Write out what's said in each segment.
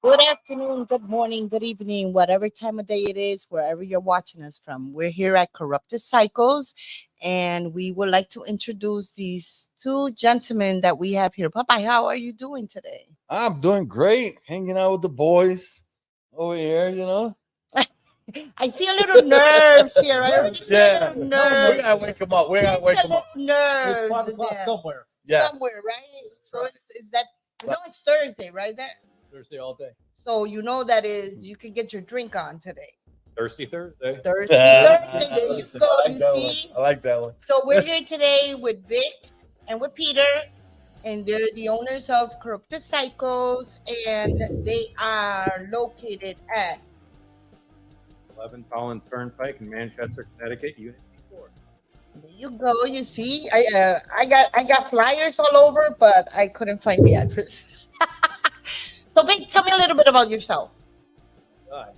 Good afternoon, good morning, good evening, whatever time of day it is, wherever you're watching us from. We're here at Corrupted Cycles, and we would like to introduce these two gentlemen that we have here. Popeye, how are you doing today? I'm doing great, hanging out with the boys over here. I see a little nerves here. I already see a Yeah, little we nerves. gotta wake them up. We gotta Just wake a them up. little nerves It's 5 in o'clock there. somewhere. Yeah, Somewhere, right? So is that, it's Thursday, right? That Thursday all day. So you know that is, you can get your drink on today. Thirsty Thursday. Thursday, there you go, I like that you see? one. I like that one. So we're here today with Vic and with Peter, and they're the owners of Corrupted Cycles, and they are located at 11 Collins Turnpike in Manchester, Connecticut, Unit 4. there you go. You see, I got flyers all over, but I couldn't find the address. So Vic, tell me a little bit about yourself. God,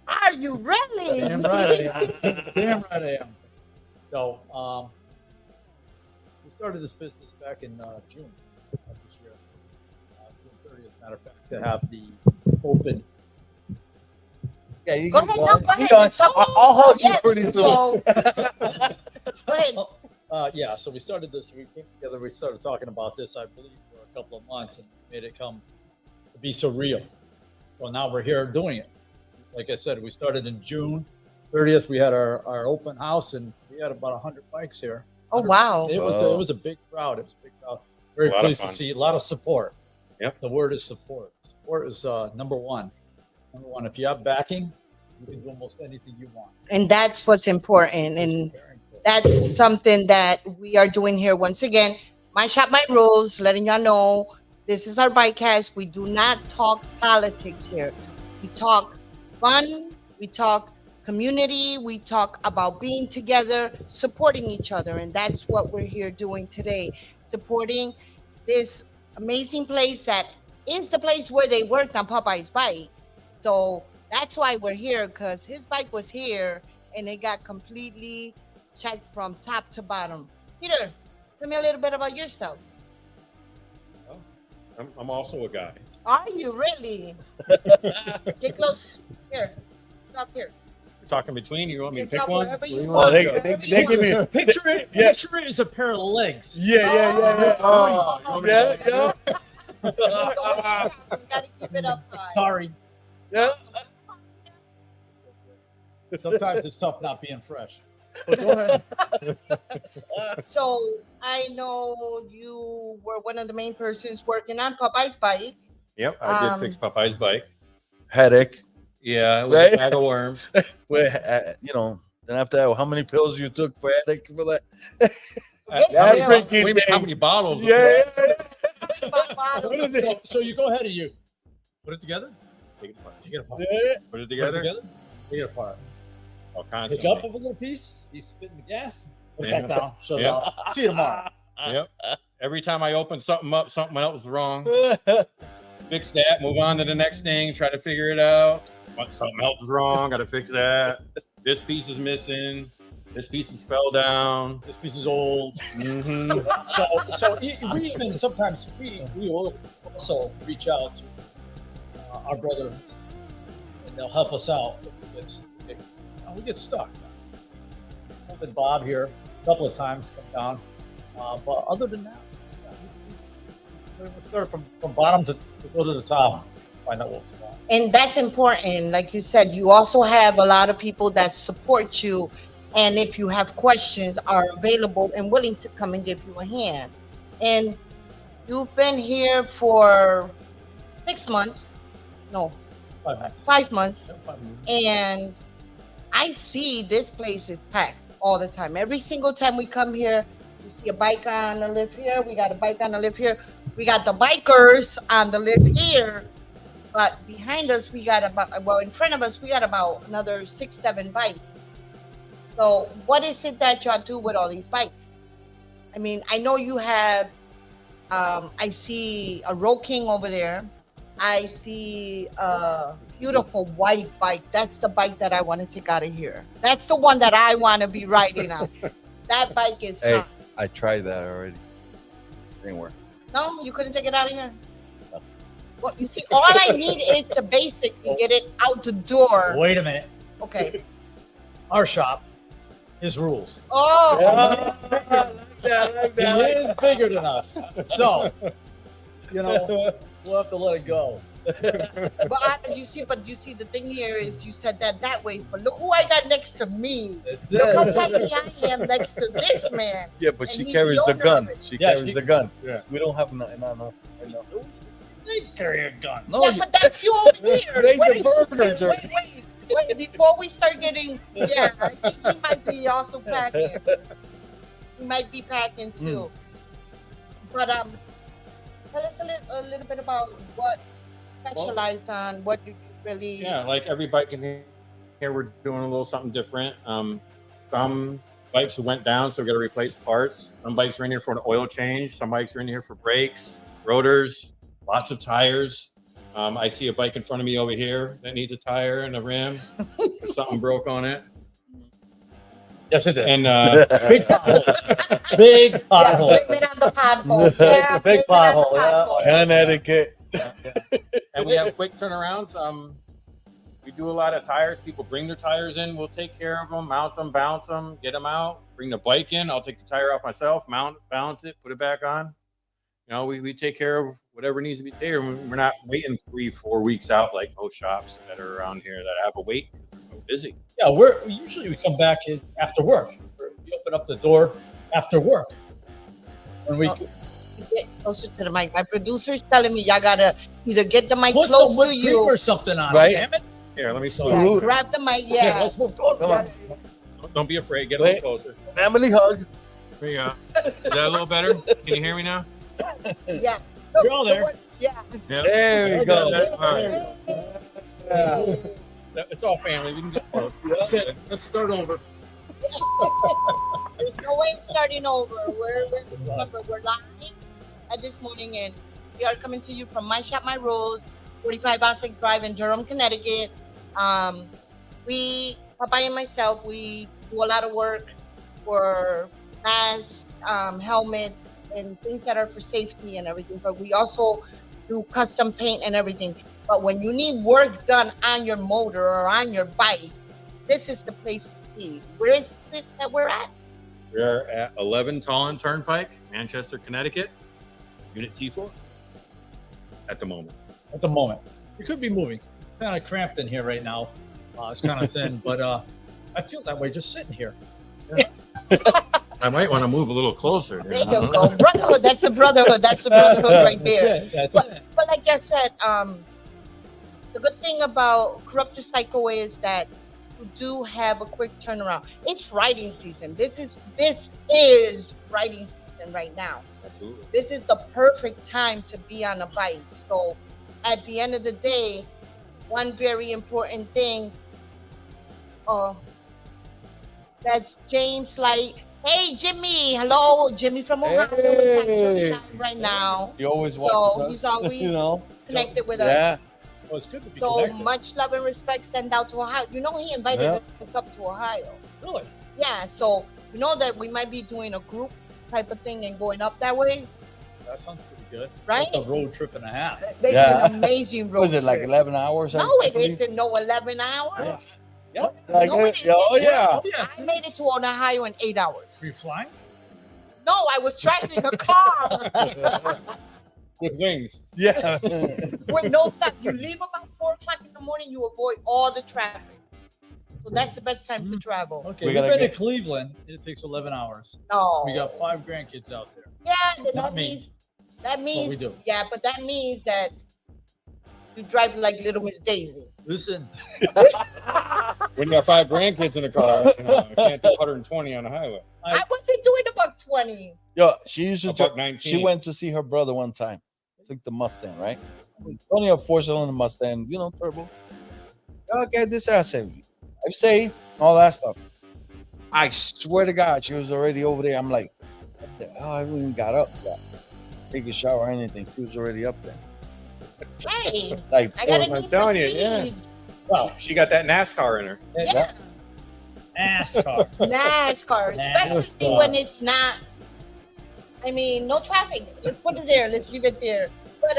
Are you really? damn right I am. Damn right I am. So, we started this business back in June of this year. June 30th, matter of fact, to have the open. Yeah, you Go can ahead, go no, on. go You ahead. go on. I'll hold you Yes, pretty soon. so- Go ahead. Yeah, so we started this. We came together. We started talking about this, I believe, for a couple of months, and made it come to be so real. Well, now we're here doing it. Like I said, we started in June 30th. We had our open house, and we had about 100 bikes here. Oh wow. It was a big crowd. It was a big crowd. Very A lot of pleased to fun. see a lot of support. Yep. The word is support. Support is number one. Number one. If you have backing, you can do almost anything you want. And that's what's important. And Very important. that's something that we are doing here once again. My shop, my rules, letting y'all know this is our bike cast. We do not talk politics here. We talk fun, we talk community, we talk about being together, supporting each other. And that's what we're here doing today, supporting this amazing place that is the place where they worked on Popeye's bike. So that's why we're here, because his bike was here and it got completely checked from top to bottom. Peter, tell me a little bit about yourself. I'm also a guy. Are you really? Get close. Here. Talk here. You're talking between you. Want me to Get pick talk one? wherever you Oh, want. they Wherever give me. Picture it. Yeah. Picture it as a pair of legs. Yeah. Oh, Yeah. You gotta keep it up high. Sorry. Yeah. Sometimes it's tough not being fresh. So I know you were one of the main persons working on Popeye's bike. Yep, I did fix Popeye's bike. Headache. Yeah, it was Right? a bag of worms. Then after that, how many pills you took for headache for that? Yeah, That's What freaking do you mean, how thing. many bottles? Yeah. So you go ahead and you put it together. Take it apart. Take it apart. Yeah. Put it Put it together. together. Take it apart. All Pick constantly. up a little piece. He's spitting the gas. Put it Yeah. back down. Shut it Yeah. out. See you tomorrow. Yep. Every time I open something up, something else was wrong. Fix that. Move on to the next thing. Try to figure it out. Something else is wrong. Got to fix that. This piece is missing. This piece fell down. This piece is old. Mm-hmm. So we even sometimes we also reach out to our brothers, and they'll help us out. We get stuck. I've been Bob here a couple of times, come down, but other than that, we start from bottom to go to the top. Find out what's wrong. And that's important. Like you said, you also have a lot of people that support you. And if you have questions, are available and willing to come and give you a hand. And you've been here for 6 months. No, 5 minutes. 5 months. 5 minutes. And I see this place is packed all the time. Every single time we come here, we see a bike on the lift here. We got a bike on the lift here. We got the bikers on the lift here. But behind us, we got in front of us, we got about another 6, 7 bikes. So what is it that y'all do with all these bikes? I mean, I know you have, I see a Road King over there. I see a beautiful white bike. That's the bike that I want to take out of here. That's the one that I want to be riding on. That bike is Hey. hot. I tried that already. Didn't work. No, you couldn't take it out of here. Well, you see, all I need is to basically get it out the door. Wait a minute. Okay. Our shop is rules. Oh, He is bigger than us. So, we'll have to let it go. but you see, the thing here is you said that way, but look who I got next to me. That's Look how it. tiny I am next to this man. Yeah, but And she he's carries the the owner gun. of it. She Yeah, carries she- the gun. Yeah. We don't have nothing on us right now. They carry a gun. No, Yeah, but that's you over here. You ate Wait, the burgers. wait, before we start getting, yeah, I think he might be also packing. He might be packing too. But tell us a little bit about what you specialize on. What do you really? Yeah, like every bike in here, we're doing a little something different. Some bikes went down, so we got to replace parts. Some bikes are in here for an oil change. Some bikes are in here for brakes, rotors, lots of tires. I see a bike in front of me over here that needs a tire and a rim. Something broke on it. Yes, it did. And Big pothole. Big Yeah, pothole. blame it on the pothole. Yeah, Big blame it on the pothole, yeah. pothole. Connecticut. and we have quick turnarounds. We do a lot of tires. People bring their tires in. We'll take care of them, mount them, bounce them, get them out. Bring the bike in. I'll take the tire off myself, mount, balance it, put it back on. We take care of whatever needs to be taken. We're not waiting 3-4 weeks out like most shops that are around here that have a wait. They're so busy. Yeah, we come back after work. We open up the door after work. When we Get closer to the mic. My producer's telling me y'all gotta either get the mic put close some whipped to cream you. or something on, Right. damn it. Here, let me show Yeah, you. grab the mic. Yeah, Yeah. let's move. Come on. Don't be afraid. Get a Wait. little closer. Family hug. Here you go. Is that a little better? Can you hear me now? Yeah. You're all there. Yeah. Yeah. There we go. All right. It's all family. We can get close. That's it. Let's start over. There's no way of starting over. Remember, we're live at this morning, and we are coming to you from My Shop, My Rules, 45 Osseck Drive in Durham, Connecticut. Papa and myself, we do a lot of work for masks, helmets, and things that are for safety and everything. But we also do custom paint and everything. But when you need work done on your motor or on your bike, this is the place to be. Where is it that we're at? We're at 11 Tallinn Turnpike, Manchester, Connecticut, Unit T4 at the moment. At the moment, we could be moving. Kind of cramped in here right now. It's kind of thin, but I feel that way just sitting here. I might want to move a little closer. There you go. Brotherhood. That's a brotherhood. That's a brotherhood right there. That's it. But like I said, the good thing about Corrupted Psycho is that you do have a quick turnaround. It's riding season. This is riding season right now. Absolutely. This is the perfect time to be on a bike. So at the end of the day, one very important thing, that's James Light. Hey, Jimmy. Hello, Jimmy from Ohio. Hey. Is actually live right now. He always So watches us. he's always You know. connected with us. Yeah. Well, it's good to be So connected. much love and respect send out to Ohio. You know, he invited Yeah. us up to Ohio. Really? Yeah, so you know that we might be doing a group type of thing and going up that way, That sounds pretty good. right? That's a road trip and a half. It's Yeah. an amazing road Was it like trip. 11 hours? No, it isn't. No, 11 hours. Yes. Yep. Like, No, it oh isn't. yeah. Oh, yeah. I made it to Ohio in 8 hours. Are you flying? No, I was driving a car With wings. Yeah. with no stop. You leave about 4 o'clock in the morning, you avoid all the traffic. So that's the best time to travel. Okay, We we've gotta been to get- Cleveland. It takes 11 hours. No. We got 5 grandkids out there. Yeah, then Not that me. means that means we do. yeah, but that means that you drive like Little Miss Daisy. Listen, When you have 5 grandkids in the car, you can't do 120 on the highway. I wasn't doing about 20. Yo, she used to. About 19. She went to see her brother one time. Took the Mustang, right? Only a 4-cylinder Mustang, turbo. Okay, this asset. I've saved all that stuff. I swear to God, she was already over there. I'm like, what the hell? I haven't even got up yet. Take a shower or anything. She was already up there. Hey, Like, I got a I'm need for telling you, yeah. speed. well, She got that NASCAR in her. Yeah, NASCAR. NASCAR, especially NASCAR. when it's not. I mean, no traffic. Let's put it there. Let's leave it there. But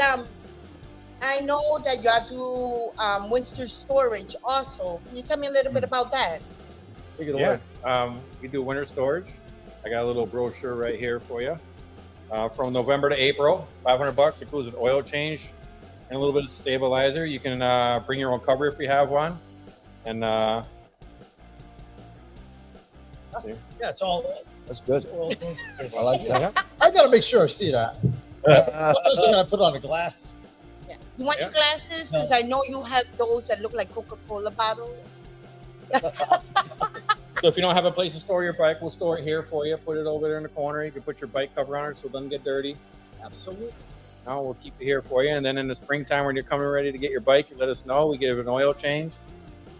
I know that y'all do Winster storage also. Can you tell me a little bit about that? Take it Yeah. away. We do winter storage. I got a little brochure right here for you. From November to April, $500 includes an oil change and a little bit of stabilizer. You can bring your own cover if you have one. And Yeah, it's all. That's good. Well, I like that. I gotta make sure I see that. Sometimes I gotta put on the glasses. Yeah. You want your glasses? Because I know you have those that look like Coca-Cola bottles. So if you don't have a place to store your bike, we'll store it here for you. Put it over there in the corner. You can put your bike cover on it so it doesn't get dirty. Absolutely. No, we'll keep it here for you. And then in the springtime, when you're coming ready to get your bike, you let us know. We give it an oil change.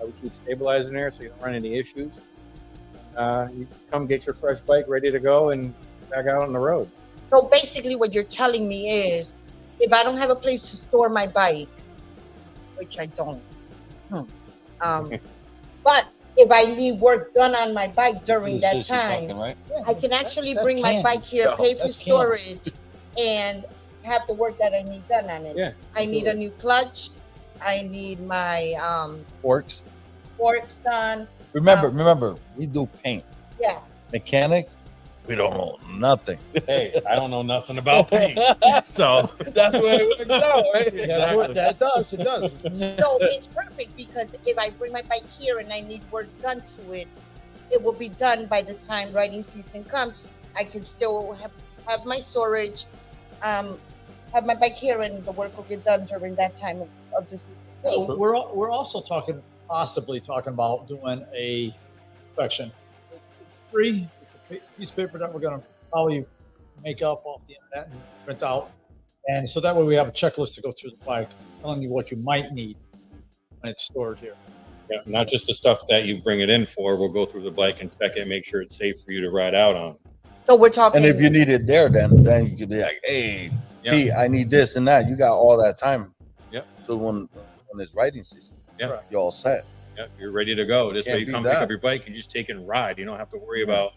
We keep stabilizing there so you don't run any issues. You come get your fresh bike ready to go and back out on the road. So basically what you're telling me is if I don't have a place to store my bike, which I don't, but if I need work done on my bike during that This is time, talking, right? I can actually That's bring my handy. bike here, No, pay for that's handy. storage, and have the work that I need done on it. Yeah, I need a new clutch. I need my Works. forks done. Remember, we do paint. Yeah. Mechanic, we don't know nothing. Hey, I don't know nothing about paint. So That's what it works out, right? That's what that does. It does. So it's perfect because if I bring my bike here and I need work done to it, it will be done by the time riding season comes. I can still have my storage, have my bike here, and the work will get done during that time of this. Well, we're also possibly talking about doing a inspection. It's free. It's a piece of paper that we're going to probably make up off the internet and print out, and so that way we have a checklist to go through the bike, telling you what you might need when it's stored here. yeah, not just the stuff that you bring it in for. We'll go through the bike and check it, make sure it's safe for you to ride out on. So we're talking. And if you need it there, then you could be like, hey, Yeah. Pete, I need this and that. You got all that time. Yep. So when it's riding season, Yeah. you're all set. Yeah, you're ready to go. This Can't way you beat come that. pick up your bike, you just take it and ride. You don't have to worry about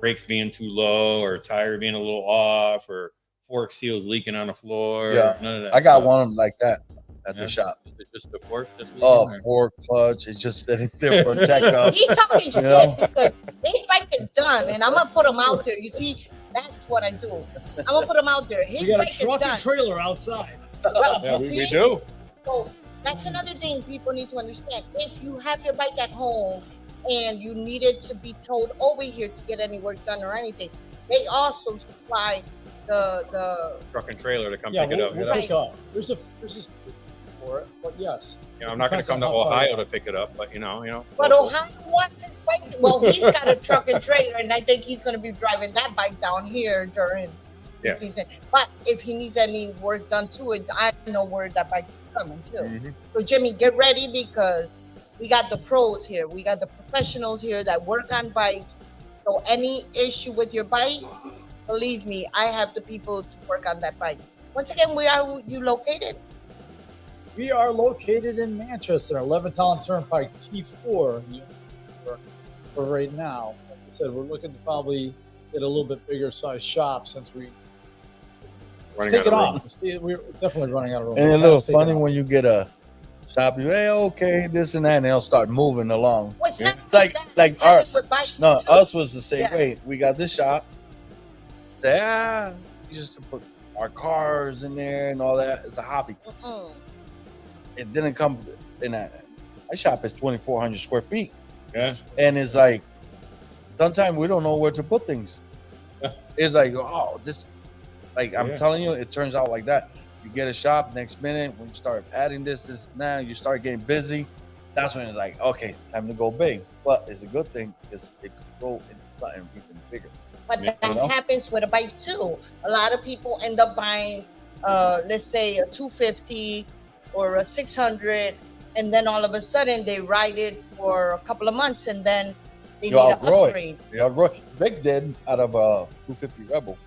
brakes being too low or tire being a little off or fork seals leaking on the floor. Yeah. None of that I got stuff. one like that at Yeah. the shop. Is it just the fork that's leaking, Oh, or- fork clutch. It's just that they're protect us. He's talking shit know? because his bike is done, and I'm gonna put him out there. You see, that's what I do. I'm gonna put him out there. His We got a bike is truck done. and trailer outside. Well, Yeah, we see? do. So that's another thing people need to understand. If you have your bike at home and you needed to be towed over here to get any work done or anything, they also supply the Truck and trailer to come Yeah, pick it up. we'll Right. pick up. There's a for it, but yes. You know, I'm not going to come to Depends on how far Ohio to pick it up, but you know. but Ohio wants his bike. Well, he's got a truck and trailer, and I think he's going to be driving that bike down here during Yeah. the season. But if he needs any work done to it, I know where that bike is coming to. Mhm. So Jimmy, get ready because we got the pros here. We got the professionals here that work on bikes. So any issue with your bike, believe me, I have the people to work on that bike. Once again, where are you located? We are located in Manchester, 11th Turnpike T4. For right now, like I said, we're looking to probably get a little bit bigger size shop since we Running take out it of room. off. We're definitely running out of room. And We a gotta little take it funny off. when you get a shop, you hey, okay, this and that, and they'll start moving along. Well, it's Yeah. not It's like- just that, like it's happening ours. with bikes, No, too. us was the same Yeah. way. We got this shop. Say, just to put our cars in there and all that. It's a hobby. Mm-mm. It didn't come in that. My shop is 2,400 square feet, Yeah. and it's like sometimes we don't know where to put things. Yeah. It's like, oh, this, like I'm Yeah. telling you, it turns out like that. You get a shop, next minute when you start adding this, now you start getting busy. That's when it's like, okay, time to go big. But it's a good thing because it could grow into something even bigger. But Yeah, that you know? happens with a bike too. A lot of people end up buying, let's say, a 250 or a 600, and then all of a sudden they ride it for a couple of months, and then they You need an outgrow it. upgrade. Yeah, bro. Vic did out of a 250 Rebel.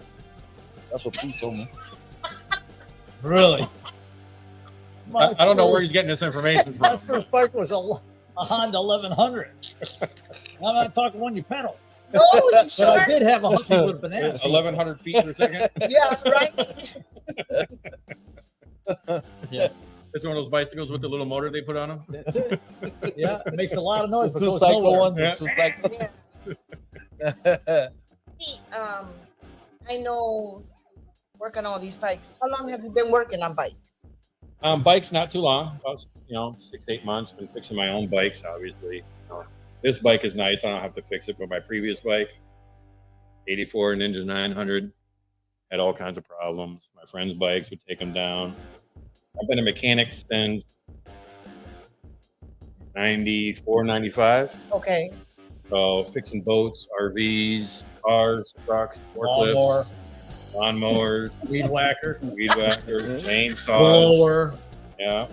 That's what Pete told me. Really. I don't know where he's getting this information My from. first bike was a Honda 1100. I'm not talking one you pedal. No, you But I sure? did have a Husky with a banana. seat. 1,100 feet per second. Yeah, right. It's one of those bicycles with the little motor they put on them. That's it. Yeah, it makes a lot of noise, The but two goes cycle nowhere. one. Yeah. The two cycle. Yeah. Hey, I know work on all these bikes. How long have you been working on bikes? Bikes not too long, about 6-8 months. Been fixing my own bikes, obviously. This bike is nice. I don't have to fix it, but my previous bike, 84 Ninja 900, had all kinds of problems. My friends' bikes would take them down. I've been a mechanic since 94, 95. Okay. So fixing boats, RVs, cars, trucks, Lawnmower. forklifts, lawnmowers, Weed whacker. weed whacker, chainsaws, Blower. yeah,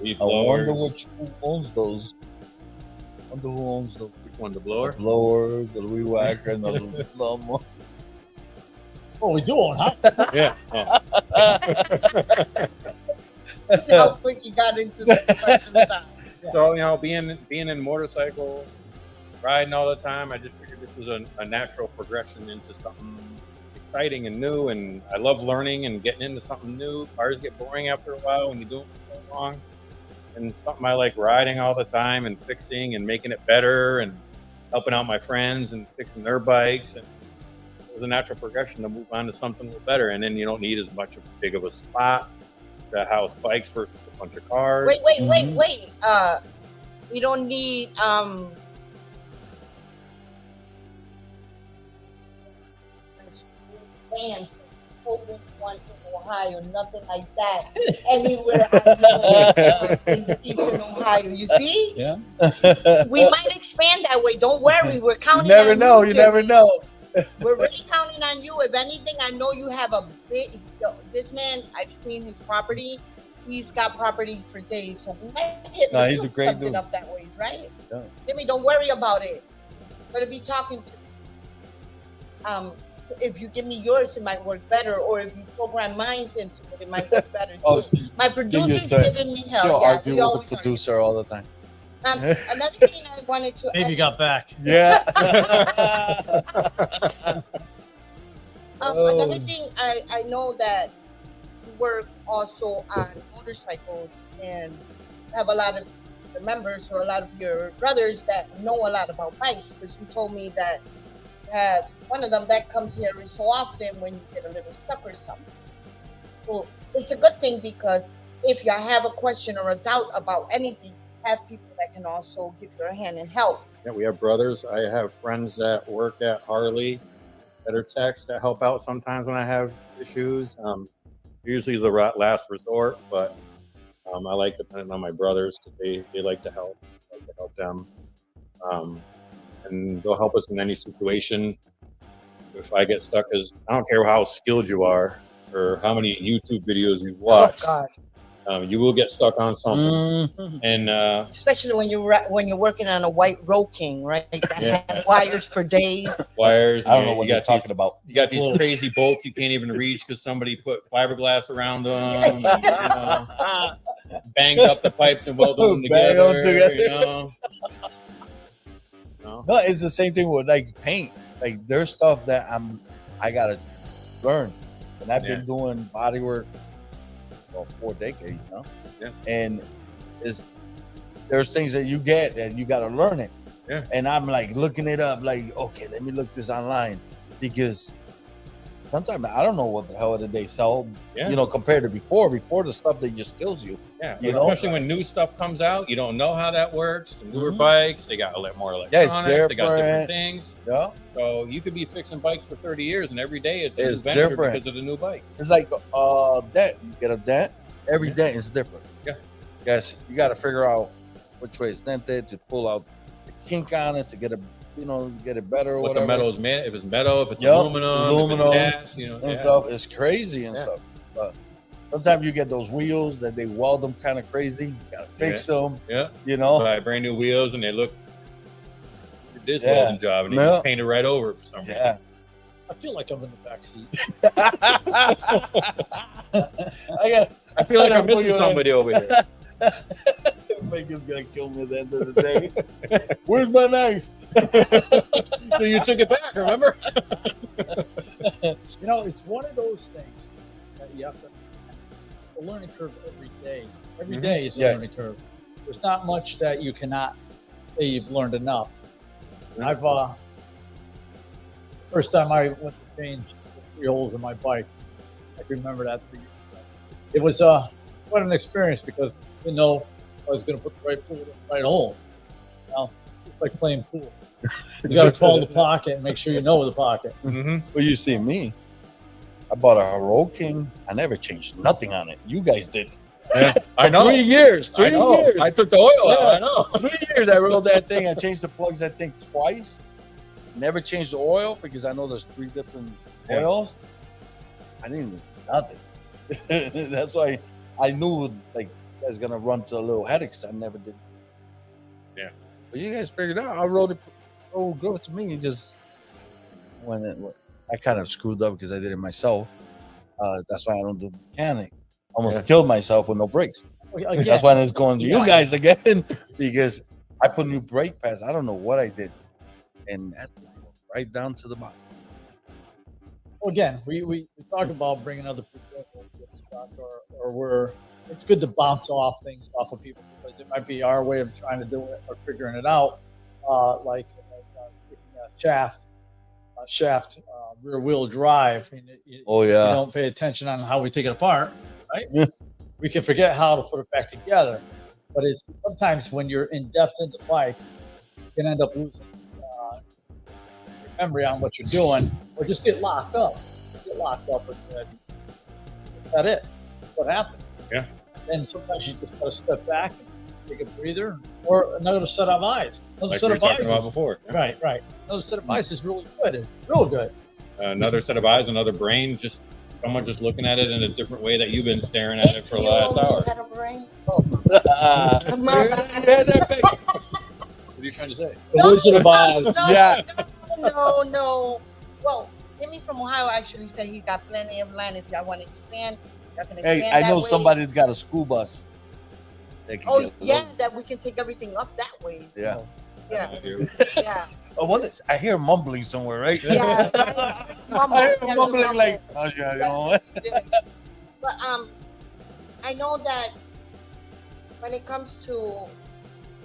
weed I wonder blowers. who owns those. Wonder who owns the Which one, the blower? blower, the weed whacker, and the lawnmower. Oh, we do own, huh? Yeah. Oh. How quick you got into the profession side. So being in motorcycle riding all the time, I just figured this was a natural progression into something exciting and new. And I love learning and getting into something new. Cars get boring after a while when you do it for so long. And something I like riding all the time and fixing and making it better and helping out my friends and fixing their bikes. And it was a natural progression to move on to something a little better. And then you don't need as much of big of a spot to house bikes versus a bunch of cars. Wait. You don't need van open one in Ohio, nothing like that. Anywhere I know in Eastern Ohio. You see? Yeah. We might expand that way. Don't worry. We're You counting never on know. you. You never Jimmy. know. We're really counting on you. If anything, I know you have a big. This man, I've seen his property. He's got property for days, so we might be able No, to he's a do great something dude. up that way, right? Yeah. Jimmy, don't worry about it. But be talking to. If you give me yours, it might work better. Or if you program mine into it, it might work better too. Oh, My producer's turn. giving me hell. She'll Yeah, argue we with always the producer all the time. argue. Another thing I wanted to. Maybe got back. Yeah. Another Oh. thing, I know that you work also on motorcycles and have a lot of the members or a lot of your brothers that know a lot about bikes, because you told me that you have one of them that comes here every so often when you get a little stuck or something. So it's a good thing, because if you have a question or a doubt about anything, you have people that can also give you a hand and help. Yeah, we have brothers. I have friends that work at Harley that are techs that help out sometimes when I have issues. Usually the last resort, but I like depending on my brothers because they like to help. I like to help them. And they'll help us in any situation. If I get stuck, because I don't care how skilled you are or how many YouTube videos you've watched, Oh God! you will get stuck on something. Mhm. And Especially when you're working on a white Road King, right? That Yeah. had wires for days. wires. I don't know and what you you're got talking these, about. You got these Whoa. crazy bolts you can't even reach because somebody put fiberglass around them. You know, banged up the pipes and welded them Bang 'em together. together. You know. No. No, it's the same thing with like paint. Like there's stuff that I gotta learn, and I've been doing body work for 4 decades now. Yeah. And there's things that you get and you gotta learn it. Yeah. And I'm like looking it up, like, okay, let me look this online, because sometimes I don't know what the hell did they sell, Yeah. you know, compared to before. Before, the stuff that just kills you. Yeah, You know? especially when new stuff comes out, you don't know how that works. The newer Mhm. bikes, they got a lot more Yeah, it's electronics, they got different different. things. Yeah. So you could be fixing bikes for 30 years, and every day it's a It's new venture different. because of the new bikes. It's like dent. You get a dent. Every dent is different. Yeah. Yes, you got to figure out which way it's dented to pull out the kink on it to get it, get it better or What whatever. the metal is made, if it's metal, if it's Yup, aluminum, aluminum if it's gas, and yeah. stuff. It's crazy and Yeah. stuff. But sometimes you get those wheels that they weld them kind of crazy. You got to fix them. Yeah. You know. Buy brand new wheels and they look this Yeah. welding job and they Yeah. just paint it right over it for some reason. Yeah. I feel like I'm in the back seat. I feel like I'm Put you missing in. somebody over here. Maker's gonna kill me at the end of the day. Where's my knife? So you took it back, remember? It's one of those things that you have to understand. a learning curve every day. Every Mhm. day is a Yeah. learning curve. There's not much that you cannot say you've learned enough. And I've first time I went to change the 3 holes in my bike, I can remember that 3 years ago. It was quite an experience because I didn't know I was going to put the right fluid in the right hole. Now, it's like playing pool. You got to call the pocket and make sure you know the pocket. Mm-hmm. Well, you see me. I bought a Heroic King. I never changed nothing on it. You guys did. Yeah, I know. 3 years. 3 I know. years. I took the oil out. Yeah. I know. 3 years I rolled that thing. I changed the plugs, I think, twice. Never changed the oil because I know there's 3 different Yeah. oils. I didn't do nothing. That's why I knew like I was gonna run to a little headaches. I never did. Yeah. But you guys figured out. I rode it good to me. It just when I kind of screwed up because I did it myself. That's why I don't do mechanic. Almost killed myself with no brakes. Again, That's why it's going to Yeah. you guys again because I put new brake pads. I don't know what I did, and that right down to the bottom. well, again, we talk about bringing other people in with stuff, or it's good to bounce off things off of people because it might be our way of trying to do it or figuring it out, like shaft rear wheel drive. And you don't pay attention on how we take it apart, right? Yeah. We can forget how to put it back together, but it's sometimes when you're in depth in the bike, you can end up losing your memory on what you're doing, or just get locked up. And that's it. That's what happened. Yeah. And sometimes you just gotta step back and take a breather, or another set of eyes. Another Like set we were of talking eyes. about Is, before. right. Another set of eyes is really good. It's real good. Another set of eyes, another brain. Just someone just looking at it in a different way that you've been staring at it for the last hour. Had a brain? Oh, Come on. What are you trying to say? The Wizard of Oz. No, Yeah. no. Well, Timmy from Ohio actually said he got plenty of land. If y'all want to expand, y'all can expand. Hey, I know that way. somebody's got a school bus. They can Oh get- yeah, that we can take everything up that way. yeah. Yeah, Here. yeah, Oh, what is? I hear mumbling somewhere, right? yeah. I hear mumbling like, oh yeah, you know what? Yeah. But I know that when it comes to,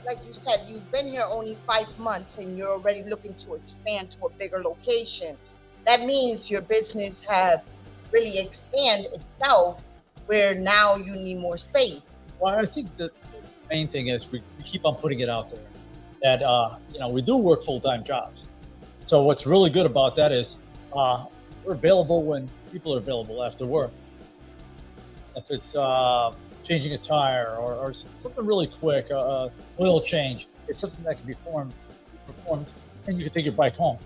like you said, you've been here only 5 months and you're already looking to expand to a bigger location. That means your business have really expanded itself, where now you need more space. Well, I think the main thing is we keep on putting it out there that we do work full-time jobs. So what's really good about that is we're available when people are available after work. If it's changing a tire or something really quick, oil change, it's something that can be performed, and you can take your bike home.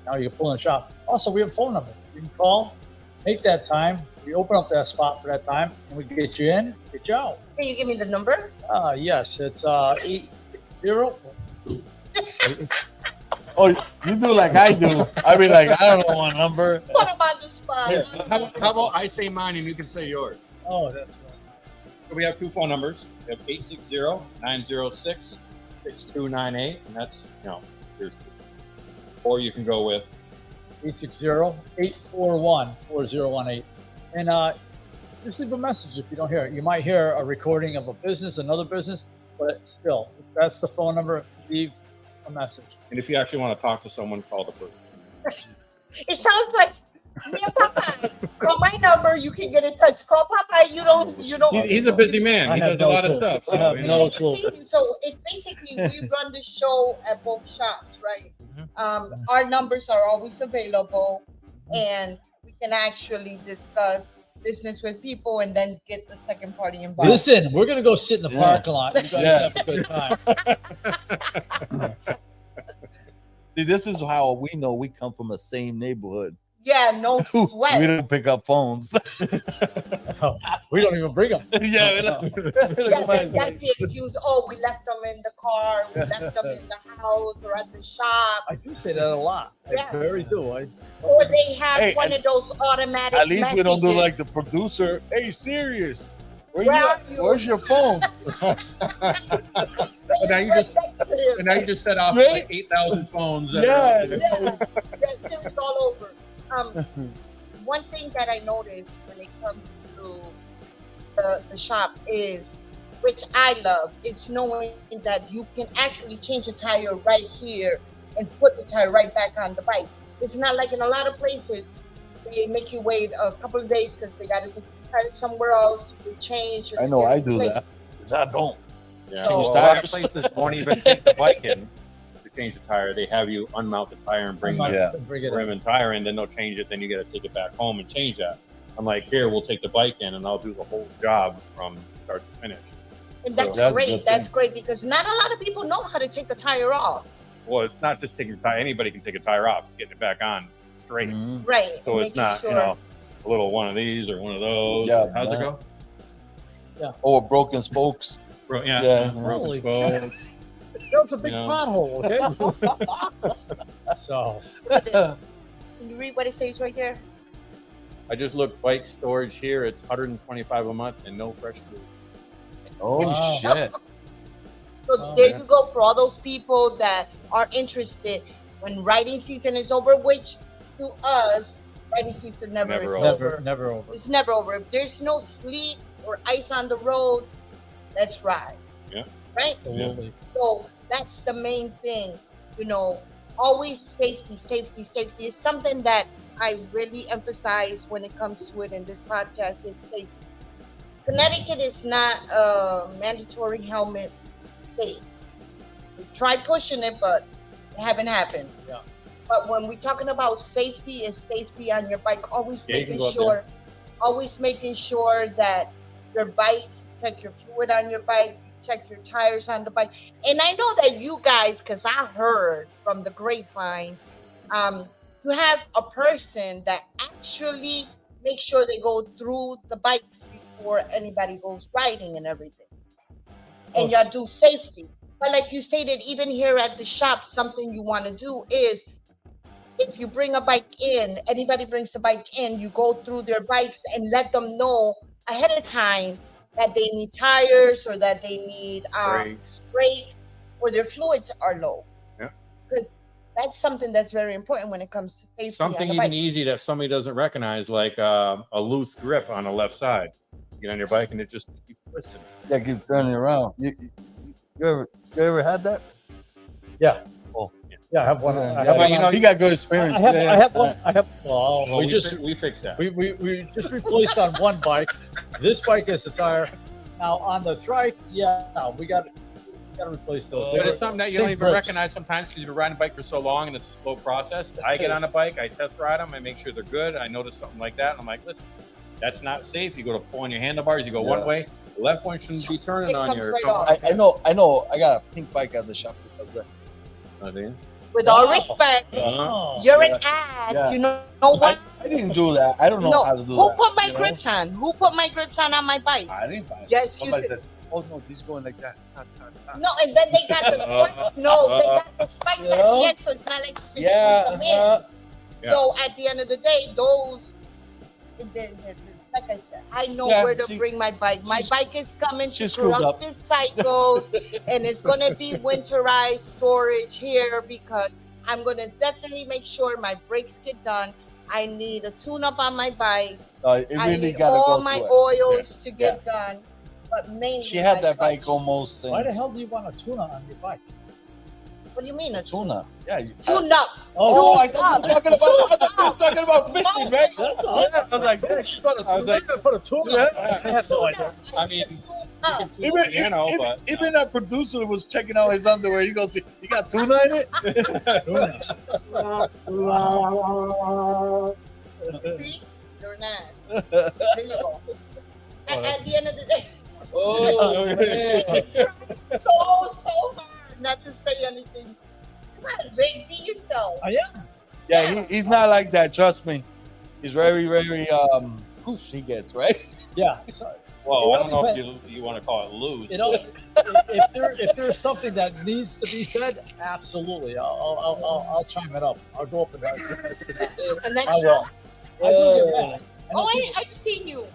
Now you can pull in the shop. Also, we have a phone number. You can call, make that time. We open up that spot for that time, and we get you in, get you out. Can you give me the number? Yes, it's 860. Oh, you do like I do. I be like, I don't know what number. What about the spot? Yeah. How about I say mine and you can say yours? Oh, that's right. So we have 2 phone numbers. We have 860-906-6298, and that's here's 2. Or you can go with 860-841-4018. And just leave a message if you don't hear it. You might hear a recording of a business, another business, but still, that's the phone number. Leave a message. and if you actually want to talk to someone, call the person. It sounds like me and Popeye. Call my number. You can get in touch. Call Popeye. You don't. He's a busy man. I He have does a no lot of clue. stuff. I have So, no clue. So it basically we run the show at both shops, right? Our numbers are always available, and we can actually discuss business with people and then get the second party involved. Listen, we're gonna go sit in the Yeah. parking lot. You guys Yeah. have a good time. See, this is how we know we come from the same neighborhood. Yeah, no We sweat. don't pick up phones. We don't even bring them. Yeah, we don't. Yeah, that's the excuse. Oh, we left them in the car. We left them in the house or at the shop. I do say that a lot. Yeah. I very do. Or they have Hey, one of those automatic At least we don't do messages. like the producer. Hey, serious. Where you are at? you? Where's your phone? And now you just set off Right? like 8,000 phones. that are Yeah. out there. Yeah, it's all over. One thing that I noticed when it comes to the shop is, which I love, it's knowing that you can actually change a tire right here and put the tire right back on the bike. It's not like in a lot of places they make you wait a couple of days because they got to take the tire somewhere else to change. I know I do that. 'Cause I don't. Yeah. So- Well, a lot of places won't even take the bike in to change the tire. They have you unmount the tire and bring Yeah. the Bring it in. rim and tire in, then they'll change it. Then you got to take it back home and change that. I'm like, here, we'll take the bike in and I'll do the whole job from start to finish. And that's that's a great. good That's thing. great because not a lot of people know how to take the tire off. Well, it's not just taking the tire. Anybody can take a tire off. It's getting it back on straight. Mhm. Right. So and it's making not, sure- you know, a little one of these or one of those. Yeah, How's it man. go? Or broken spokes. Yeah. Yeah. Broken Holy spokes. That was a big You know. pothole, okay? So, Can you read what it says right there? I just looked bike storage here. It's 125 a month and no fresh food. Oh Wow. shit. So Oh, there yeah. you go for all those people that are interested when riding season is over, which to us, riding season never Never is over. over. never over. It's never over. If there's no sleet or ice on the road, let's ride. Yeah. Right? Absolutely. So that's the main thing, you know, always safety, safety, safety is something that I really emphasize when it comes to it in this podcast is safety. Connecticut is not a mandatory helmet state. We've tried pushing it, but it haven't happened. Yeah. But when we're talking about safety, is safety on your bike, always Yeah, you can making go up sure, always making sure that your bike, check your fluid on your bike, check your tires on the bike. And I know that you guys, because I heard from the grapevine, you have a person that actually makes sure they go through the bikes before anybody goes riding and everything. And y'all do safety. But like you stated, even here at the shop, something you want to do is if you bring a bike in, anybody brings a bike in, you go through their bikes and let them know ahead of time that they need tires or that they need Brakes. brakes or their fluids are low. Yeah. Because that's something that's very important when it comes to safety. Something on the even bike. easy that somebody doesn't recognize, like a loose grip on the left side. You get on your bike and it just keeps twisting. Yeah, keep turning around. You ever had that? Yeah. Oh. Yeah, I have one. Yeah, I have Well, one. you know, you got good experience. I have Yeah. one. I have. Well, Well, we we fixed that. we just replaced on one bike. This bike is the tire. Now on the trike, yeah, we got to replace those. But it's something that you Same don't even grips. recognize sometimes because you've been riding a bike for so long and it's a slow process. I get on a bike, I test ride them, I make sure they're good. I notice something like that. And I'm like, listen, that's not safe. You go to pull on your handlebars, you go one Yeah. way. The left one shouldn't be turning It on comes your. right come off. on. I know. I got a pink bike at the shop because of that. Oh, do you? With all Wow. respect, Oh. you're Yeah. an ass. Yeah. You know what? I didn't do that. I don't know No, how to do who that. put my you know? grips on? Who put my grips on my bike? I didn't buy it. Yes, you Somebody did. says, "Oh no, this is going like that." Ta, ta, ta. No, and then they got the no, they got the spikes Yeah. at the end, so it's not like you Yeah. can squeeze them in. Yeah. So at the end of the day, those, like I said, I know Yeah, where to she- bring my bike. My bike is coming she to screws up. corrupted cycles, and it's gonna be winterized storage here because I'm gonna definitely make sure my brakes get done. I need a tune-up on my bike. It I really need got to all go my through it. oils to get done. But mainly, She had my that clutch. bike almost since Why the hell do you want a tuna on your bike? What do you mean a tuna. Yeah. Tune-up. Oh, I Tune thought you were talking about fishing, right? Yeah, I was like, yeah, she's got a I was tuna. like, gonna put a tuna. Yeah. I have no idea. I mean, Tune-up. Even our producer was checking out his underwear. He goes, "You got tuna in it?" See? You're an ass. There you go. At the end of the day, Oh, I tried so hard not to say anything. Come on, babe, be yourself. yeah, he's not like that. Trust me. He's very, very whoosh he gets, right? Yeah. So, well, I don't know if you want to call it loose. you know, if there's something that needs to be said, absolutely, I'll chime it up. I'll go up and The next I will. shot. I do get mad. I've seen you.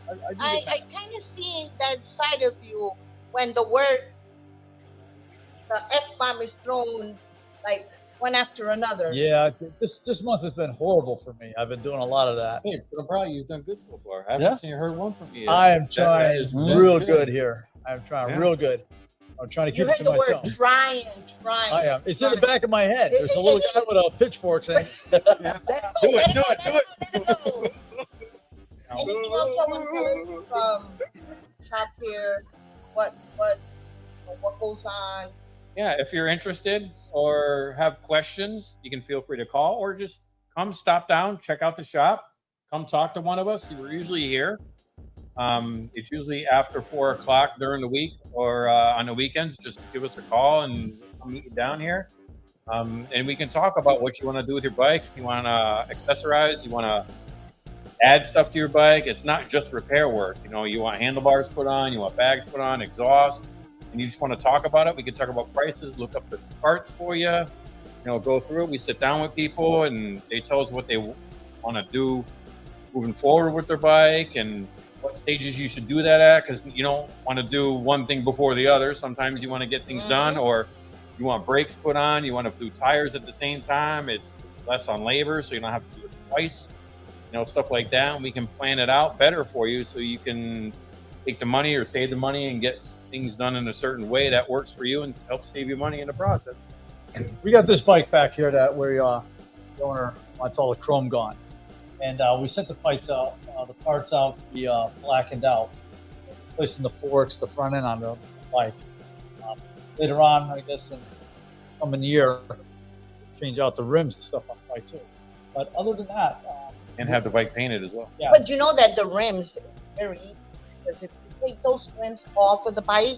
I do get I mad. kind of seen that side of you when the F-bomb is thrown like one after another. Yeah, this month has been horrible for me. I've been doing a lot of that. Hey, but I'm proud of you. You've done good so far. I haven't Yeah. seen or heard one from you. I am That trying is real good. good here. I'm trying Yeah. real good. I'm trying to You keep it heard to the word myself. trying. I am. It's in the back of my head. There's a little guy with a pitchfork saying, Do it, do it. Anything else someone tell us from shop here? What goes on? Yeah, if you're interested or have questions, you can feel free to call or just come stop down, check out the shop, come talk to one of us. We're usually here. It's usually after 4 o'clock during the week or on the weekends. Just give us a call and I'll meet you down here. And we can talk about what you want to do with your bike. You want to accessorize, you want to add stuff to your bike. It's not just repair work. You know, you want handlebars put on, you want bags put on, exhaust, and you just want to talk about it. We can talk about prices, look up the parts for you, you know, go through it. We sit down with people and they tell us what they want to do moving forward with their bike and what stages you should do that at, because you don't want to do one thing before the other. Sometimes you want to get things done, or you want brakes put on, you want to do tires at the same time. It's less on labor, so you don't have to do it twice. You know, stuff like that. And we can plan it out better for you so you can take the money or save the money and get things done in a certain way that works for you and help save you money in the process. we got this bike back here that we the owner wants all the chrome gone, and we sent the parts out to be blackened out, placing the forks, the front end on the bike. Later on, I guess in the coming year, change out the rims and stuff on the bike too. But other than that, And have the bike painted as well. yeah, But you know that the rims are very easy, because if you take those rims off of the bike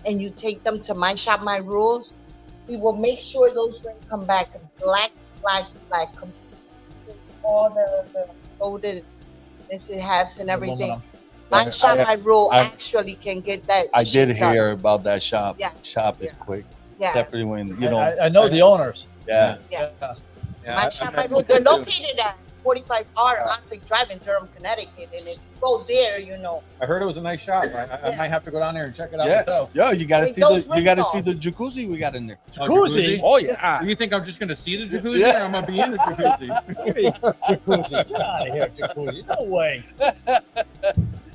and you take them to My Shop, My Rules, we will make sure those rims come back black, all the loaded halves and everything. aluminum. My Shop, My Rule I- actually can get that. I did shit done. hear about that shop. Yeah. Shop is Yeah. quick. Yeah, Definitely when you know. I know the owners. Yeah. Yeah. Yeah, My I Shop, met My Rule. with They're them, too. located at 45R Oslick Drive in Durham, Connecticut, and if you go there, you know. I heard it was a nice shop. I might have to go down there and check it out Yeah. myself. Yo, you gotta Take see those the you gotta rims see off. the jacuzzi we got in there. Jacuzzi? Oh yeah. Do you think I'm just going to see the jacuzzi Yeah. or I'm going to be in the jacuzzi? Jacuzzi. Get out of here, jacuzzi. No way.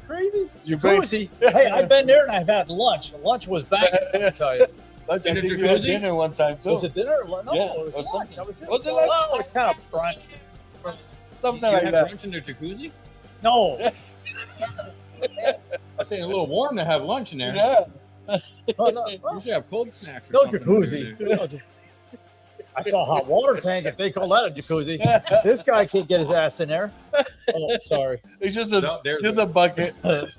Crazy. You bring Jacuzzi. Hey, I've been there and I've had lunch. Lunch was back. I tell you. lunch. I In the think you had jacuzzi? dinner one time too. Was it dinner? No, Yeah, it was or lunch. something. I was there. Was it lunch? Oh, it was kind of brunch. Something You like had that. lunch in the jacuzzi? No. I say a little warm to have lunch in there. Yeah. No, You should have cold snacks. Or no something when you're jacuzzi. there. No jac- I saw a hot water tank if they call that a jacuzzi. This guy can't get his ass in there. Oh, sorry. It's just a No, there's just a bucket. And